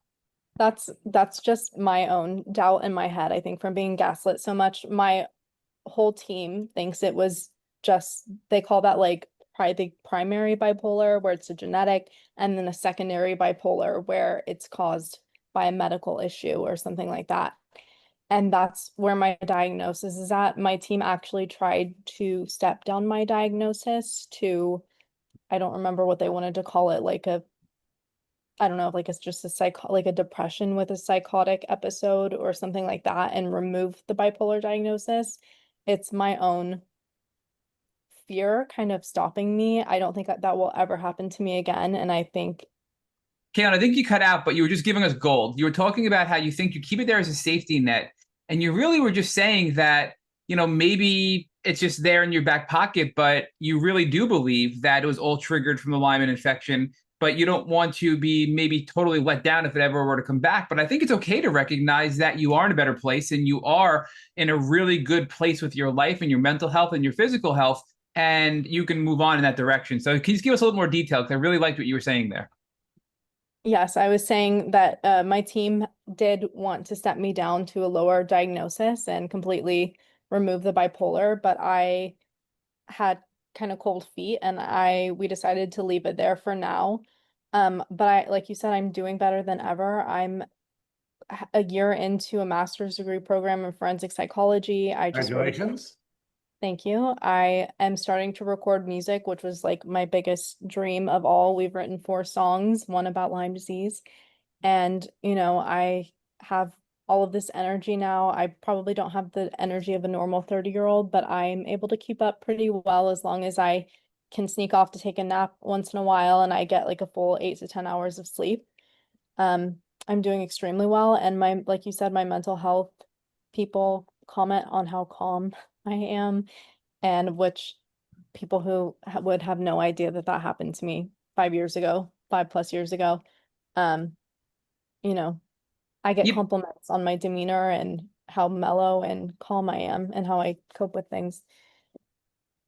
That's just my own doubt in my head. I think from being gaslit so much, my whole team thinks it was just, they call that like the primary bipolar where it's a genetic, and then a secondary bipolar where it's caused by a medical issue or something like that. And that's where my diagnosis is at. My team actually tried to step down my diagnosis to, I don't remember what they wanted to call it, like a, I don't know, like it's just like a depression with a psychotic episode or something like that, and remove the bipolar diagnosis. It's my own fear kind of stopping me. I don't think that will ever happen to me again. And I think, Kaylin, I think you cut out, but you were just giving us gold. You were talking about how you think you keep it there as a safety net. And you really were just saying that, maybe it's just there in your back pocket, but you really do believe that it was all triggered from the Lyme infection, but you don't want to be maybe totally let down if it ever were to come back. But I think it's okay to recognize that you are in a better place and you are in a really good place with your life and your mental health and your physical health, and you can move on in that direction. So can you just give us a little more detail? Because I really liked what you were saying there. yes, I was saying that my team did want to step me down to a lower diagnosis and completely remove the bipolar, but I had kind of cold feet and we decided to leave it there for now. But like you said, I'm doing better than ever. I'm a year into a master's degree program in forensic psychology. I just wrote Congratulations. Thank you. I am starting to record music, which was like my biggest dream of all. We've written 4 songs, one about Lyme disease. And, I have all of this energy now. I probably don't have the energy of a normal 30-year-old, but I'm able to keep up pretty well as long as I can sneak off to take a nap once in a while and I get like a full 8 to 10 hours of sleep. Um, I'm doing extremely well. And like you said, my mental health people comment on how calm I am, and which people who would have no idea that that happened to me 5 years ago, 5+ years ago. Um, you know, I get Yep. compliments on my demeanor and how mellow and calm I am and how I cope with things.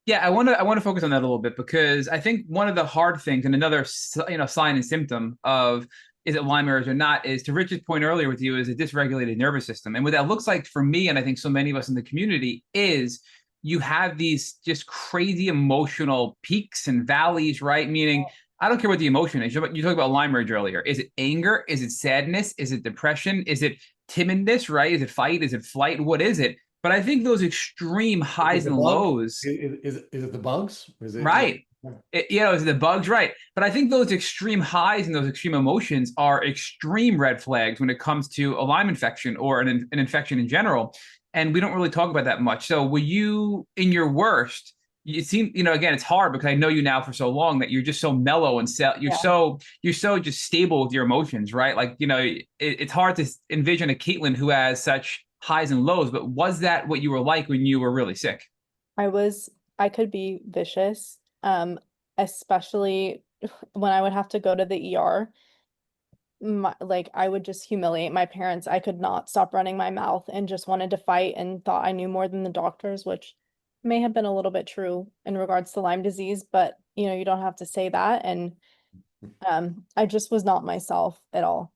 Yeah, I want to focus on that a little bit because I think one of the hard things and another sign and symptom of is it Lyme or not is, to Richard's point earlier with you, is a dysregulated nervous system. And what that looks like for me, and I think so many of us in the community, is you have these just crazy emotional peaks and valleys, right? Meaning, I don't care what the emotion is. You talked about Lyme earlier. Is it anger? Is it sadness? Is it depression? Is it timidness, right? Is it fight? Is it flight? What is it? But I think those extreme Is it highs the and bug? lows, Is it the bugs? Is it right? It's the bugs, right? But I think those extreme highs and those extreme emotions are extreme red flags when it comes to a Lyme infection or an infection in general. And we don't really talk about that much. So were you in your worst? You seem, again, it's hard because I know you now for so long that you're just so mellow and Yeah. you're so just stable with your emotions, right? Like, it's hard to envision a Kaitlyn who has such highs and lows, but was that what you were like when you were really sick? I could be vicious, especially when I would have to go to the ER. Like I would just humiliate my parents. I could not stop running my mouth and just wanted to fight and thought I knew more than the doctors, which may have been a little bit true in regards to Lyme disease, but you don't have to say that. And I just was not myself at all.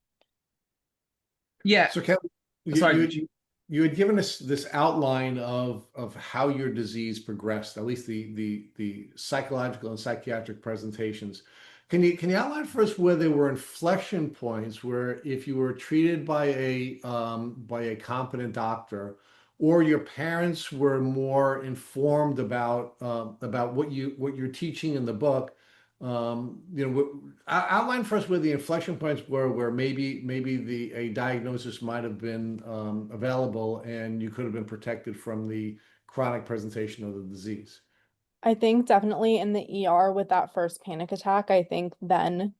Yeah. So, Kevin, you, Sorry, you Rich. you you had given us this outline of how your disease progressed, at least the psychological and psychiatric presentations. Can you outline for us where there were inflection points where if you were treated by a competent doctor, or your parents were more informed about what you're teaching in the book, outline for us where the inflection points were, where maybe a diagnosis might have been available and you could have been protected from the chronic presentation of the disease. I think definitely in the ER with that first panic attack, I think then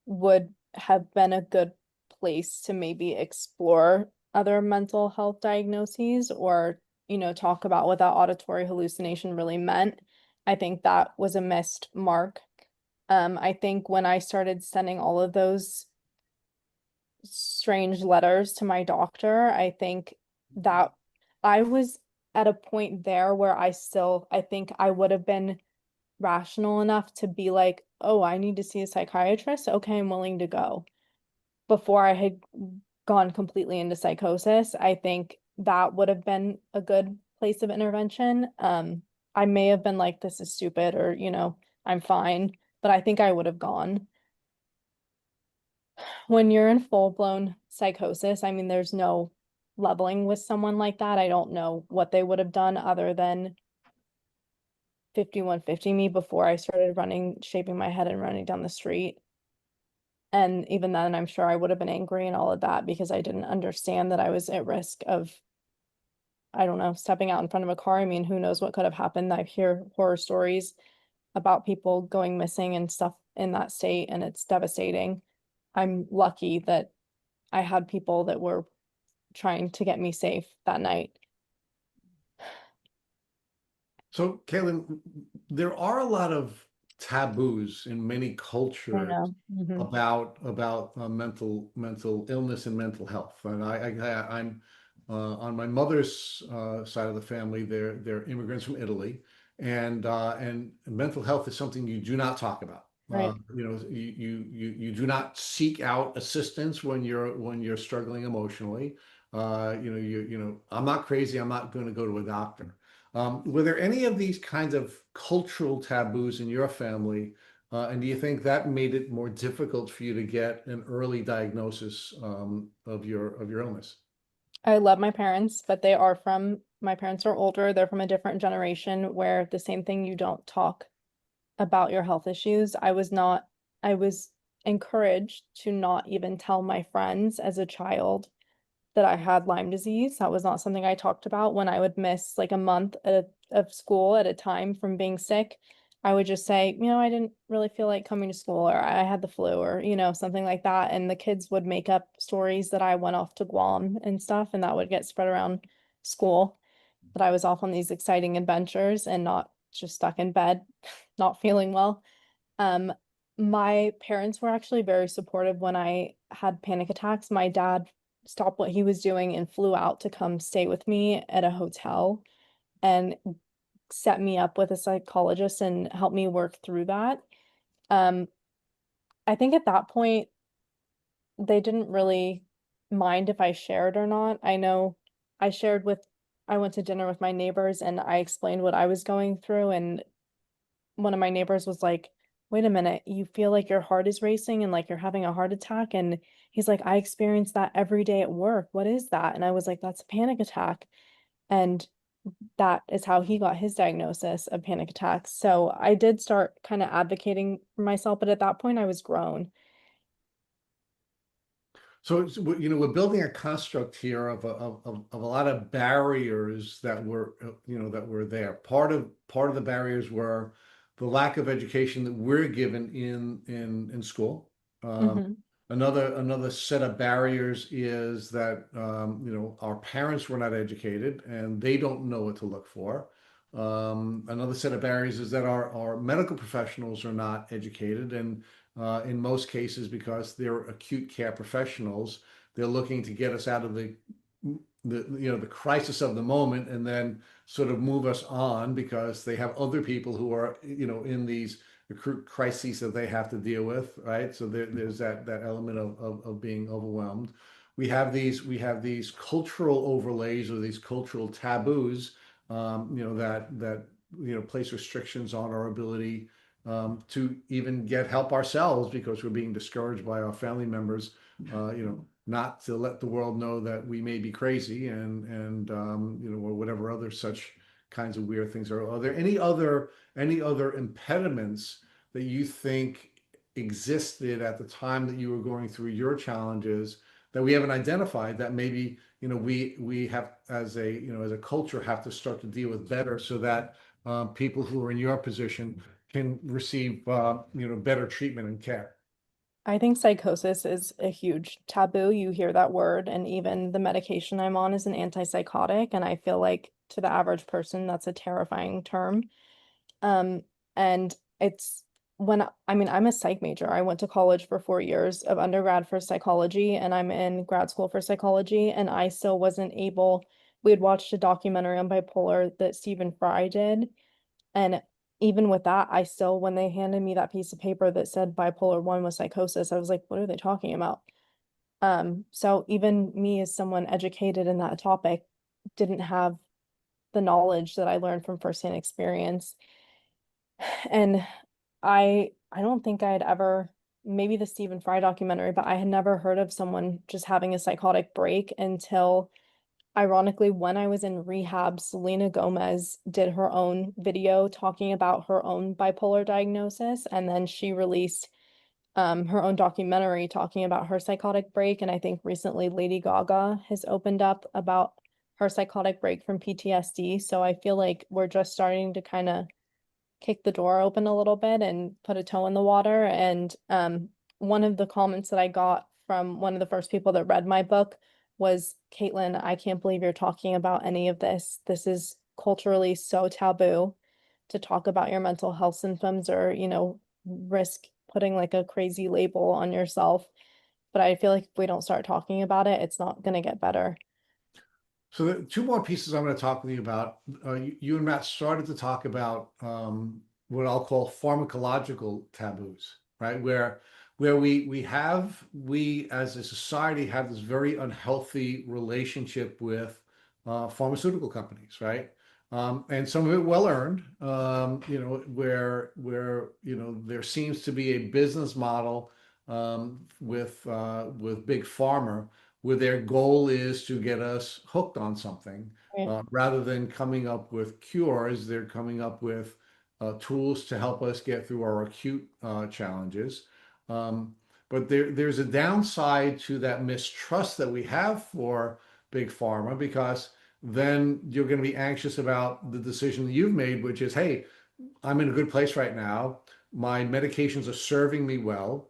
would have been a good place to maybe explore other mental health diagnoses or, talk about what that auditory hallucination really meant. I think that was a missed mark. I think when I started sending all of those strange letters to my doctor, I think that I was at a point there where I think I would have been rational enough to be like, oh, I need to see a psychiatrist. Okay, I'm willing to go. Before I had gone completely into psychosis, I think that would have been a good place of intervention. I may have been like, this is stupid, or, I'm fine, but I think I would have gone. When you're in full-blown psychosis, I mean, there's no leveling with someone like that. I don't know what they would have done other than 5150 me before I started running, shaping my head and running down the street. And even then, I'm sure I would have been angry and all of that because I didn't understand that I was at risk of, I don't know, stepping out in front of a car. I mean, who knows what could have happened? I hear horror stories about people going missing and stuff in that state, and it's devastating. I'm lucky that I had people that were trying to get me safe that night. So, Kaitlyn, there are a lot of taboos in many I cultures know. about mental illness and mental health. And I'm on my mother's side of the family. They're immigrants from Italy, and mental health is something you do not talk about. Right. You do not seek out assistance when you're struggling emotionally. I'm not crazy. I'm not going to go to a doctor. Were there any of these kinds of cultural taboos in your family? And do you think that made it more difficult for you to get an early diagnosis of your illness? I love my parents, but my parents are older. They're from a different generation where the same thing, you don't talk about your health issues. I was encouraged to not even tell my friends as a child that I had Lyme disease. That was not something I talked about. When I would miss like a month of school at a time from being sick, I would just say, I didn't really feel like coming to school, or I had the flu, or, something like that. And the kids would make up stories that I went off to Guam and stuff, and that would get spread around school, that I was off on these exciting adventures and not just stuck in bed, not feeling well. Um, my parents were actually very supportive when I had panic attacks. My dad stopped what he was doing and flew out to come stay with me at a hotel and set me up with a psychologist and help me work through that. Um, I think at that point, they didn't really mind if I shared or not. I know I shared with, I went to dinner with my neighbors and I explained what I was going through, and one of my neighbors was like, wait a minute, you feel like your heart is racing and like you're having a heart attack? And he's like, I experience that every day at work. What is that? And I was like, that's a panic attack. And that is how he got his diagnosis of panic attacks. So I did start kind of advocating for myself, but at that point I was grown. So, we're building a construct here of a lot of barriers that were there. Part of the barriers were the lack of education that we're given in school. Um, Hmm. another set of barriers is that our parents were not educated and they don't know what to look for. Another set of barriers is that our medical professionals are not educated, and in most cases, because they're acute care professionals, they're looking to get us out of the crisis of the moment and then sort of move us on because they have other people who are in these acute crises that they have to deal with, right? So there's that element of being overwhelmed. We have these cultural overlays or these cultural taboos, that place restrictions on our ability to even get help ourselves because we're being discouraged by our family members, not to let the world know that we may be crazy and or whatever other such kinds of weird things are. Are there any other impediments that you think existed at the time that you were going through your challenges that we haven't identified that maybe we have as a culture have to start to deal with better so that people who are in your position can receive better treatment and care? I think psychosis is a huge taboo. You hear that word, and even the medication I'm on is an antipsychotic, and I feel like to the average person, that's a terrifying term. Um, and it's I mean, I'm a psych major. I went to college for 4 years of undergrad for psychology, and I'm in grad school for psychology, and I still wasn't able. We had watched a documentary on bipolar that Stephen Fry did, and even with that, I still, when they handed me that piece of paper that said bipolar 1 was psychosis, I was like, what are they talking about? So even me as someone educated in that topic didn't have the knowledge that I learned from firsthand experience. And I don't think I had ever, maybe the Stephen Fry documentary, but I had never heard of someone just having a psychotic break until, ironically, when I was in rehab, Selena Gomez did her own video talking about her own bipolar diagnosis, and then she released her own documentary talking about her psychotic break. And I think recently Lady Gaga has opened up about her psychotic break from PTSD. So I feel like we're just starting to kind of kick the door open a little bit and put a toe in the water. And one of the comments that I got from one of the first people that read my book was, Kaitlyn, I can't believe you're talking about any of this. This is culturally so taboo to talk about your mental health symptoms, or, risk putting like a crazy label on yourself. But I feel like if we don't start talking about it, it's not going to get better. So the two more pieces I'm going to talk with you about. You and Matt started to talk about what I'll call pharmacological taboos, right? Where we as a society have this very unhealthy relationship with pharmaceutical companies, right? And some of it well earned, where there seems to be a business model with big pharma where their goal is to get us hooked on something. Right. Rather than coming up with cures, they're coming up with tools to help us get through our acute challenges. But there's a downside to that mistrust that we have for big pharma, because then you're going to be anxious about the decision that you've made, which is, hey, I'm in a good place right now. My medications are serving me well.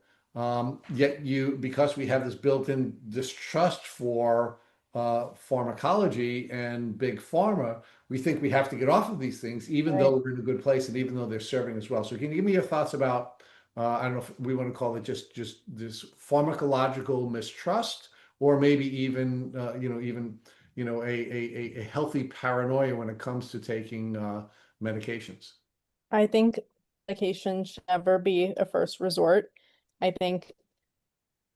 Yet because we have this built-in distrust for pharmacology and big pharma, we think we have to get off of these things, even Right. though we're in a good place and even though they're serving us well. So can you give me your thoughts about, I don't know if we want to call it just this pharmacological mistrust, or maybe even, a healthy paranoia when it comes to taking medications? I think medication should never be a first resort. I think,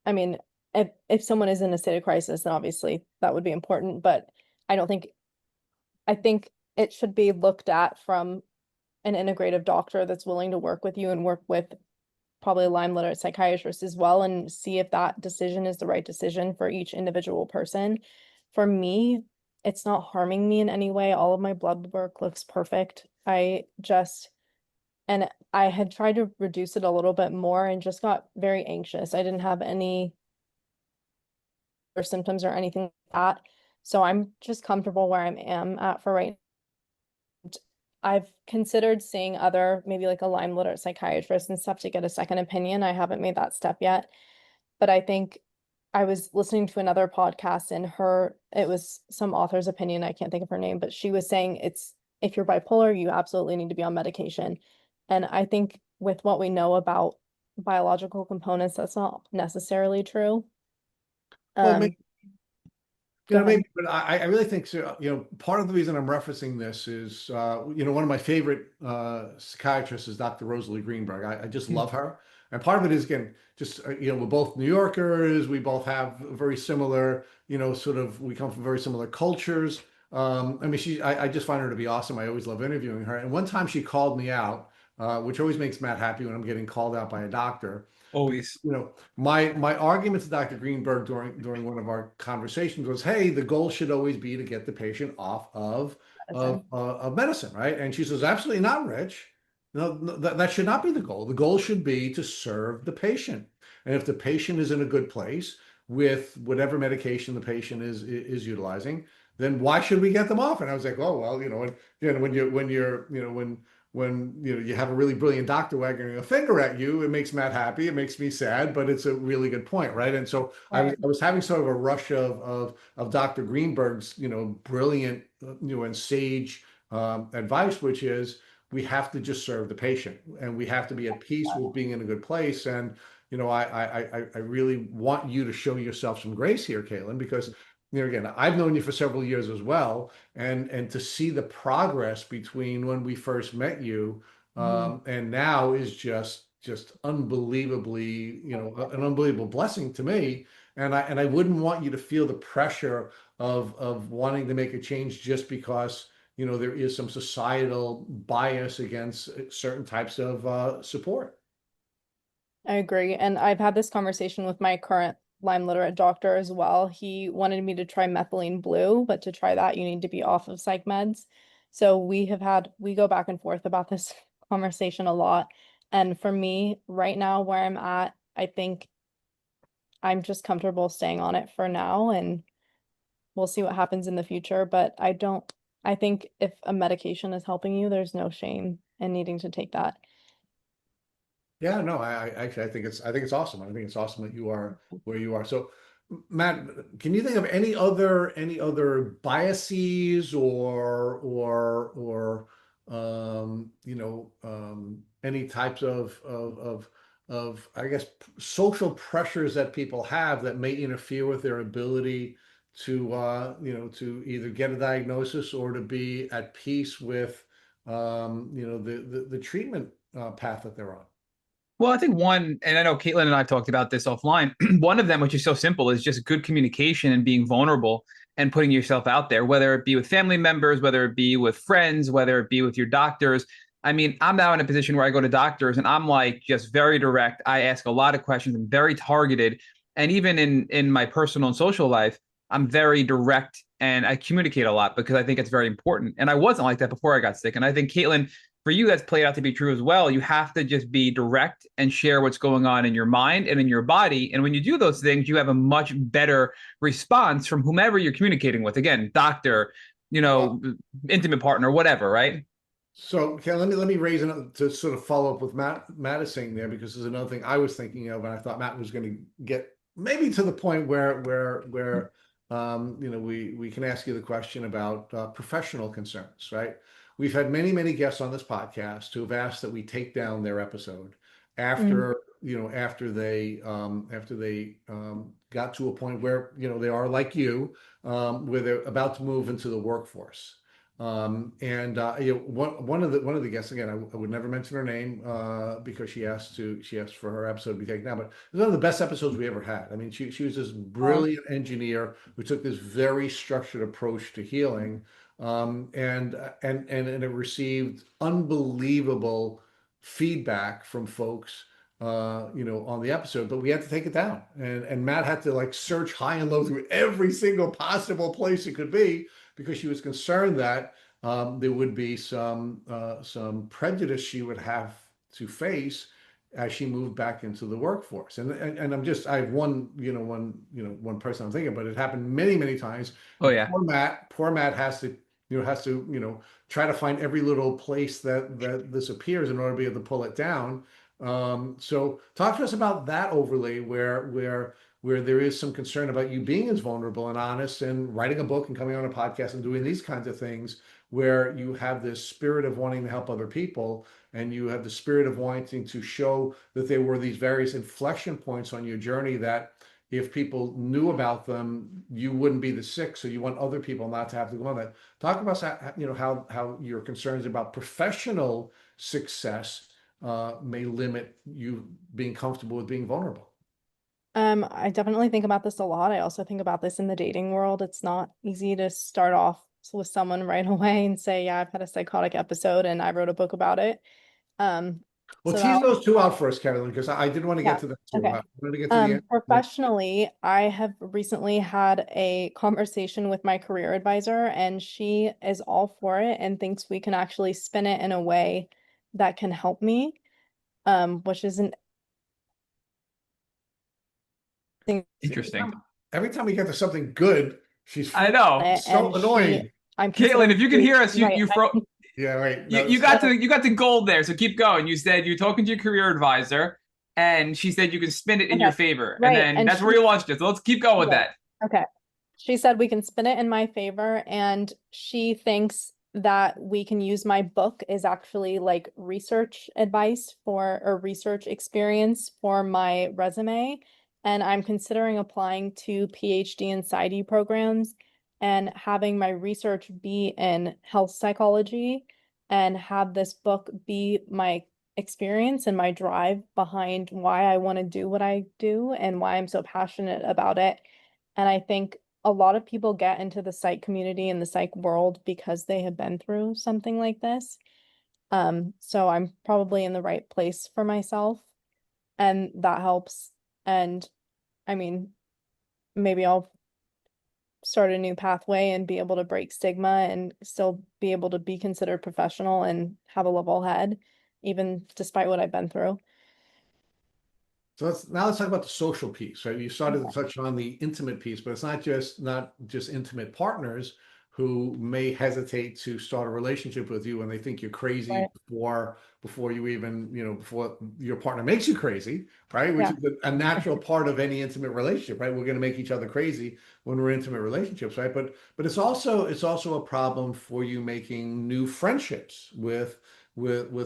I mean, if someone is in a state of crisis, then obviously that would be important, but I don't think, I think it should be looked at from an integrative doctor that's willing to work with you and work with probably a Lyme literate psychiatrist as well, and see if that decision is the right decision for each individual person. For me, it's not harming me in any way. All of my blood work looks perfect. And I had tried to reduce it a little bit more and just got very anxious. I didn't have any or symptoms or anything like that. So I'm just comfortable where I am at for right now. I've considered seeing other, maybe like a Lyme literate psychiatrist and stuff to get a second opinion. I haven't made that step yet. But I think I was listening to another podcast, and it was some author's opinion. I can't think of her name, but she was saying if you're bipolar, you absolutely need to be on medication. And I think with what we know about biological components, that's not necessarily true. Well, Um, Go ahead. maybe, but I really think so. Part of the reason I'm referencing this is, one of my favorite psychiatrists is Dr. Rosalie Greenberg. I just love her. And part of it is, again, just, we're both New Yorkers. We both have very similar, we come from very similar cultures. I mean, I just find her to be awesome. I always love interviewing her. And one time she called me out, which always makes Matt happy when I'm getting called out by a doctor. Always. My argument to Dr. Greenberg during one of our conversations was, hey, the goal should always be to get the patient off of medicine, right? And she says, absolutely not, Rich. No, that should not be the goal. The goal should be to serve the patient. And if the patient is in a good place with whatever medication the patient is utilizing, then why should we get them off? And I was like, oh well, when you have a really brilliant doctor wagging a finger at you, it makes Matt happy. It makes me sad, but it's a really good point, right? And so I was having sort of a rush of Dr. Greenberg's brilliant and sage advice, which is we have to just serve the patient, and we have to be at peace with being in a good place. And I really want you to show yourself some grace here, Kaitlyn, because again, I've known you for several years as well, and to see the progress between when we first met you and now is just unbelievably, an unbelievable blessing to me. And I wouldn't want you to feel the pressure of wanting to make a change just because there is some societal bias against certain types of support. I agree. And I've had this conversation with my current Lyme literate doctor as well. He wanted me to try methylene blue, but to try that, you need to be off of psych meds. So we go back and forth about this conversation a lot. And for me, right now, where I'm at, I think I'm just comfortable staying on it for now, and we'll see what happens in the future. But I think if a medication is helping you, there's no shame in needing to take that. Yeah, no, I actually I think it's awesome. I think it's awesome that you are where you are. So, Matt, can you think of any other biases or any types of I guess social pressures that people have that may interfere with their ability to either get a diagnosis or to be at peace with the treatment path that they're on? Well, I think one, and I know Kaitlyn and I talked about this offline. One of them, which is so simple, is just good communication and being vulnerable and putting yourself out there, whether it be with family members, whether it be with friends, whether it be with your doctors. I mean, I'm now in a position where I go to doctors and I'm like just very direct. I ask a lot of questions. I'm very targeted. And even in my personal and social life, I'm very direct and I communicate a lot because I think it's very important. And I wasn't like that before I got sick. And I think Kaitlyn, for you, that's played out to be true as well. You have to just be direct and share what's going on in your mind and in your body. And when you do those things, you have a much better response from whomever you're communicating with. Again, doctor, Well, intimate partner, whatever, right? so okay, let me raise it to sort of follow up with Matt is saying there, because there's another thing I was thinking of, and I thought Matt was going to get maybe to the point where we can ask you the question about professional concerns, right? We've had many guests on this podcast who have asked that we take down their episode Mm. after they got to a point where they are like you, where they're about to move into the workforce. One of the guests, again, I would never mention her name because she asked for her episode to be taken down, but it was one of the best episodes we ever had. I mean, she was this Wow. brilliant engineer who took this very structured approach to healing, and it received unbelievable feedback from folks on the episode, but we had to take it down. And Matt had to like search high and low through every single possible place it could be because she was concerned that there would be some prejudice she would have to face as she moved back into the workforce. And I have one person I'm thinking, but it happened many times. Oh And yeah. poor Matt has to try to find every little place that this appears in order to be able to pull it down. So talk to us about that overlay where there is some concern about you being as vulnerable and honest and writing a book and coming on a podcast and doing these kinds of things, where you have this spirit of wanting to help other people and you have the spirit of wanting to show that there were these various inflection points on your journey that if people knew about them, you wouldn't be the sick. So you want other people not to have to go on that. Talk about how your concerns about professional success may limit you being comfortable with being vulnerable. I definitely think about this a lot. I also think about this in the dating world. It's not easy to start off with someone right away and say, yeah, I've had a psychotic episode and I wrote a book about it. Um, Well, so tease that, those two out for us, Carolyn, because I did want to get yeah, to that too. okay. I wanted to get to the end. Professionally, I have recently had a conversation with my career advisor, and she is all for it and thinks we can actually spin it in a way that can help me, which is an thing See, every Interesting. time, every time we get to something good, she's I know. so and annoying. I'm Caitlin, considering, if you can hear us, you right. you fro Yeah, right. you, No, you got to you got to gold there. So keep going. You said you're talking to your career advisor, and she said you can spin it in your Okay, favor, and right. then And that's where she, you launched it. So let's keep going with yeah, that. okay. She said we can spin it in my favor, and she thinks that we can use my book as actually like research advice for or research experience for my resume. And I'm considering applying to PhD and PsyD programs and having my research be in health psychology and have this book be my experience and my drive behind why I want to do what I do and why I'm so passionate about it. And I think a lot of people get into the psych community and the psych world because they have been through something like this. So I'm probably in the right place for myself, and that helps. And I mean, maybe I'll start a new pathway and be able to break stigma and still be able to be considered professional and have a level head, even despite what I've been through. So let's talk about the social piece, right? You started to touch on the intimate piece, but it's not just intimate partners who may hesitate to start a relationship with you when they think you're crazy Right. before you even, before your partner makes you crazy, right? Which Yeah. is a natural part of any intimate relationship, right? We're going to make each other crazy when we're in intimate relationships, right? But it's also a problem for you making new friendships with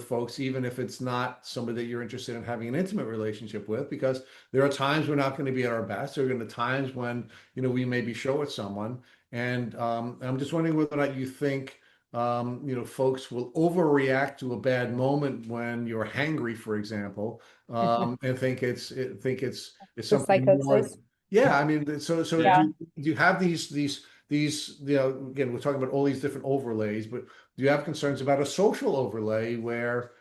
folks, even if it's not somebody that you're interested in having an intimate relationship with, because there are times we're not going to be at our best. There are going to be times when, we may be short with someone. And I'm just wondering whether or not you think, folks will overreact to a bad moment when you're hangry, for example, and think it's The something more. psychosis. Yeah, I mean, so Yeah. do you have these, again, we're talking about all these different overlays, but do you have concerns about a social overlay where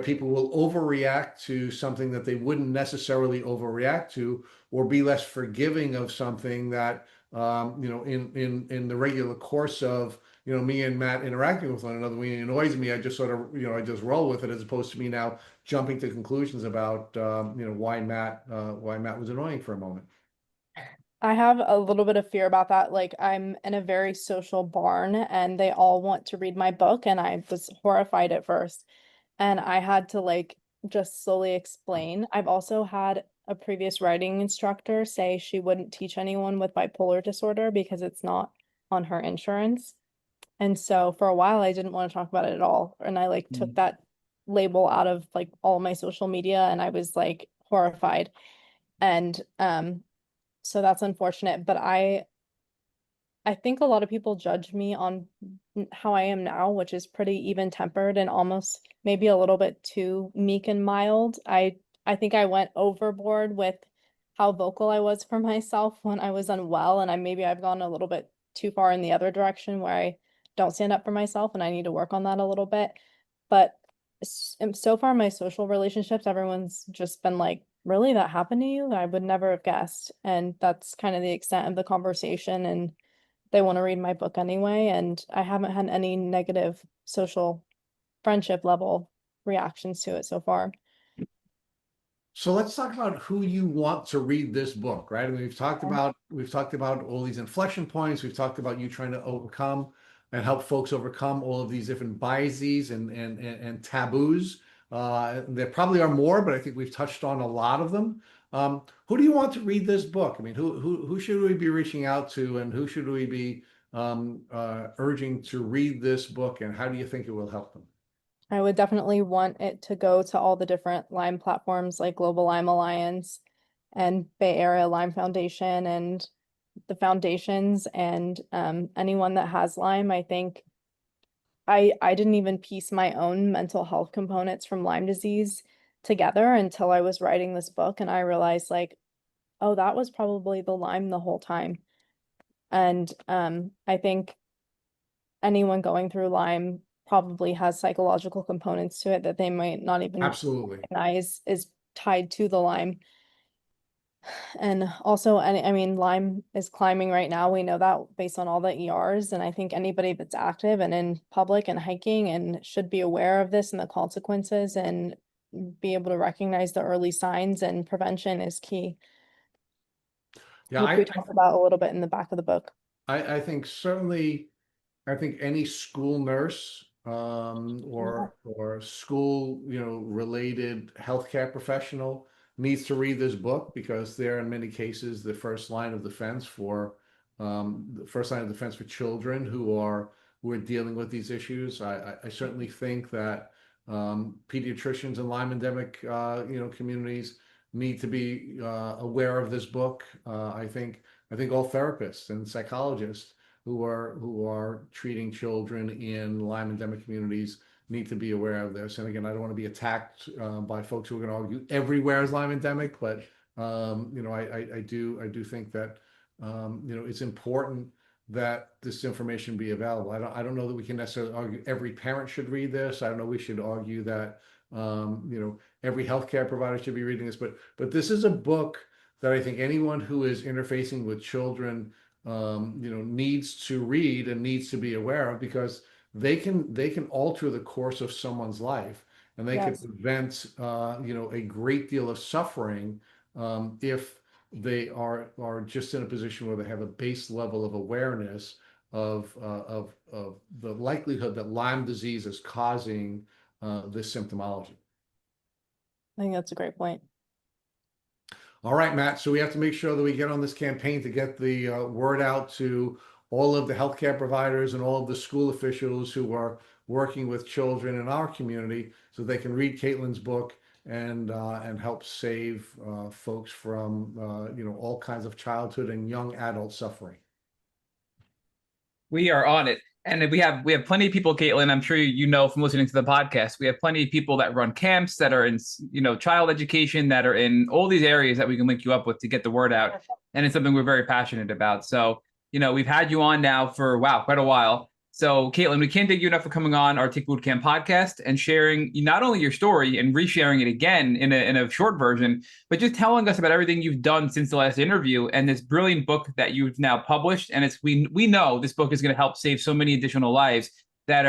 people will overreact to something that they wouldn't necessarily overreact to, or be less forgiving of something that, in the regular course of, me and Matt interacting with one another, when it annoys me, I just sort of, I just roll with it, as opposed to me now jumping to conclusions about, why Matt was annoying for a moment. I have a little bit of fear about that. Like, I'm in a very social barn and they all want to read my book, and I was horrified at first. And I had to like just slowly explain. I've also had a previous writing instructor say she wouldn't teach anyone with bipolar disorder because it's not on her insurance. And so for a while I didn't want to talk about it at all. And I like took that label out of like all my social media, and I was like horrified. And so that's unfortunate, but I think a lot of people judge me on how I am now, which is pretty even-tempered and almost maybe a little bit too meek and mild. I think I went overboard with how vocal I was for myself when I was unwell, and I've gone a little bit too far in the other direction where I don't stand up for myself, and I need to work on that a little bit. But so far, my social relationships, everyone's just been like, "Really, that happened to you? I would never have guessed." And that's kind of the extent of the conversation. And they want to read my book anyway, and I haven't had any negative social friendship level reactions to it so far. So let's talk about who you want to read this book, right? I mean, we've talked about all these inflection points. We've talked about you trying to overcome and help folks overcome all of these different biases and taboos. There probably are more, but I think we've touched on a lot of them. Who do you want to read this book? I mean, who should we be reaching out to, and who should we be urging to read this book, and how do you think it will help them? I would definitely want it to go to all the different Lyme platforms like Global Lyme Alliance and Bay Area Lyme Foundation and the foundations, and anyone that has Lyme. I think I didn't even piece my own mental health components from Lyme disease together until I was writing this book, and I realized like, oh, that was probably the Lyme the whole time. And I think anyone going through Lyme probably has psychological components to it that they might not even Absolutely. recognize is tied to the Lyme. And also, I mean, Lyme is climbing right now. We know that based on all the ERs. And I think anybody that's active and in public and hiking and should be aware of this and the consequences, and be able to recognize the early signs, and prevention is key, Yeah, which we talk about a little bit in the back of the book. I think certainly. I think any school nurse, Yeah. or school, related healthcare professional needs to read this book, because they're in many cases the first line of defense for children who are dealing with these issues. I certainly think that pediatricians and Lyme endemic communities need to be aware of this book. I think all therapists and psychologists who are treating children in Lyme endemic communities need to be aware of this. And again, I don't want to be attacked by folks who are going to argue everywhere is Lyme endemic, but I do think that it's important that this information be available. I don't know that we can necessarily argue every parent should read this. I don't know we should argue that every healthcare provider should be reading this, but this is a book that I think anyone who is interfacing with children, needs to read and needs to be aware of, because they can alter the course of someone's life, and they can Yes. prevent a great deal of suffering if they are just in a position where they have a base level of awareness of the likelihood that Lyme disease is causing this symptomology. I think that's a great point. All right, Matt. So we have to make sure that we get on this campaign to get the word out to all of the healthcare providers and all of the school officials who are working with children in our community, so they can read Kaitlyn's book and help save folks from all kinds of childhood and young adult suffering. We are on it. And we have plenty of people, Kaitlyn, I'm sure you know from listening to the podcast, we have plenty of people that run camps, that are in, child education, that are in all these areas that we can link you up with to get the word out. And it's something we're very passionate about. So, we've had you on now for, quite a while. So, Kaitlyn, we can't thank you enough for coming on our Tick Bootcamp podcast and sharing not only your story and resharing it again in a short version, but just telling us about everything you've done since the last interview and this brilliant book that you've now published. And we know this book is going to help save so many additional lives that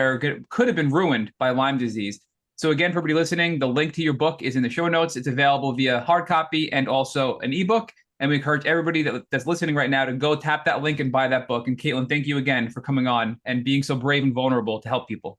could have been ruined by Lyme disease. So again, for everybody listening, the link to your book is in the show notes. It's available via hard copy and also an ebook. And we encourage everybody that's listening right now to go tap that link and buy that book. And Kaitlyn, thank you again for coming on and being so brave and vulnerable to help people.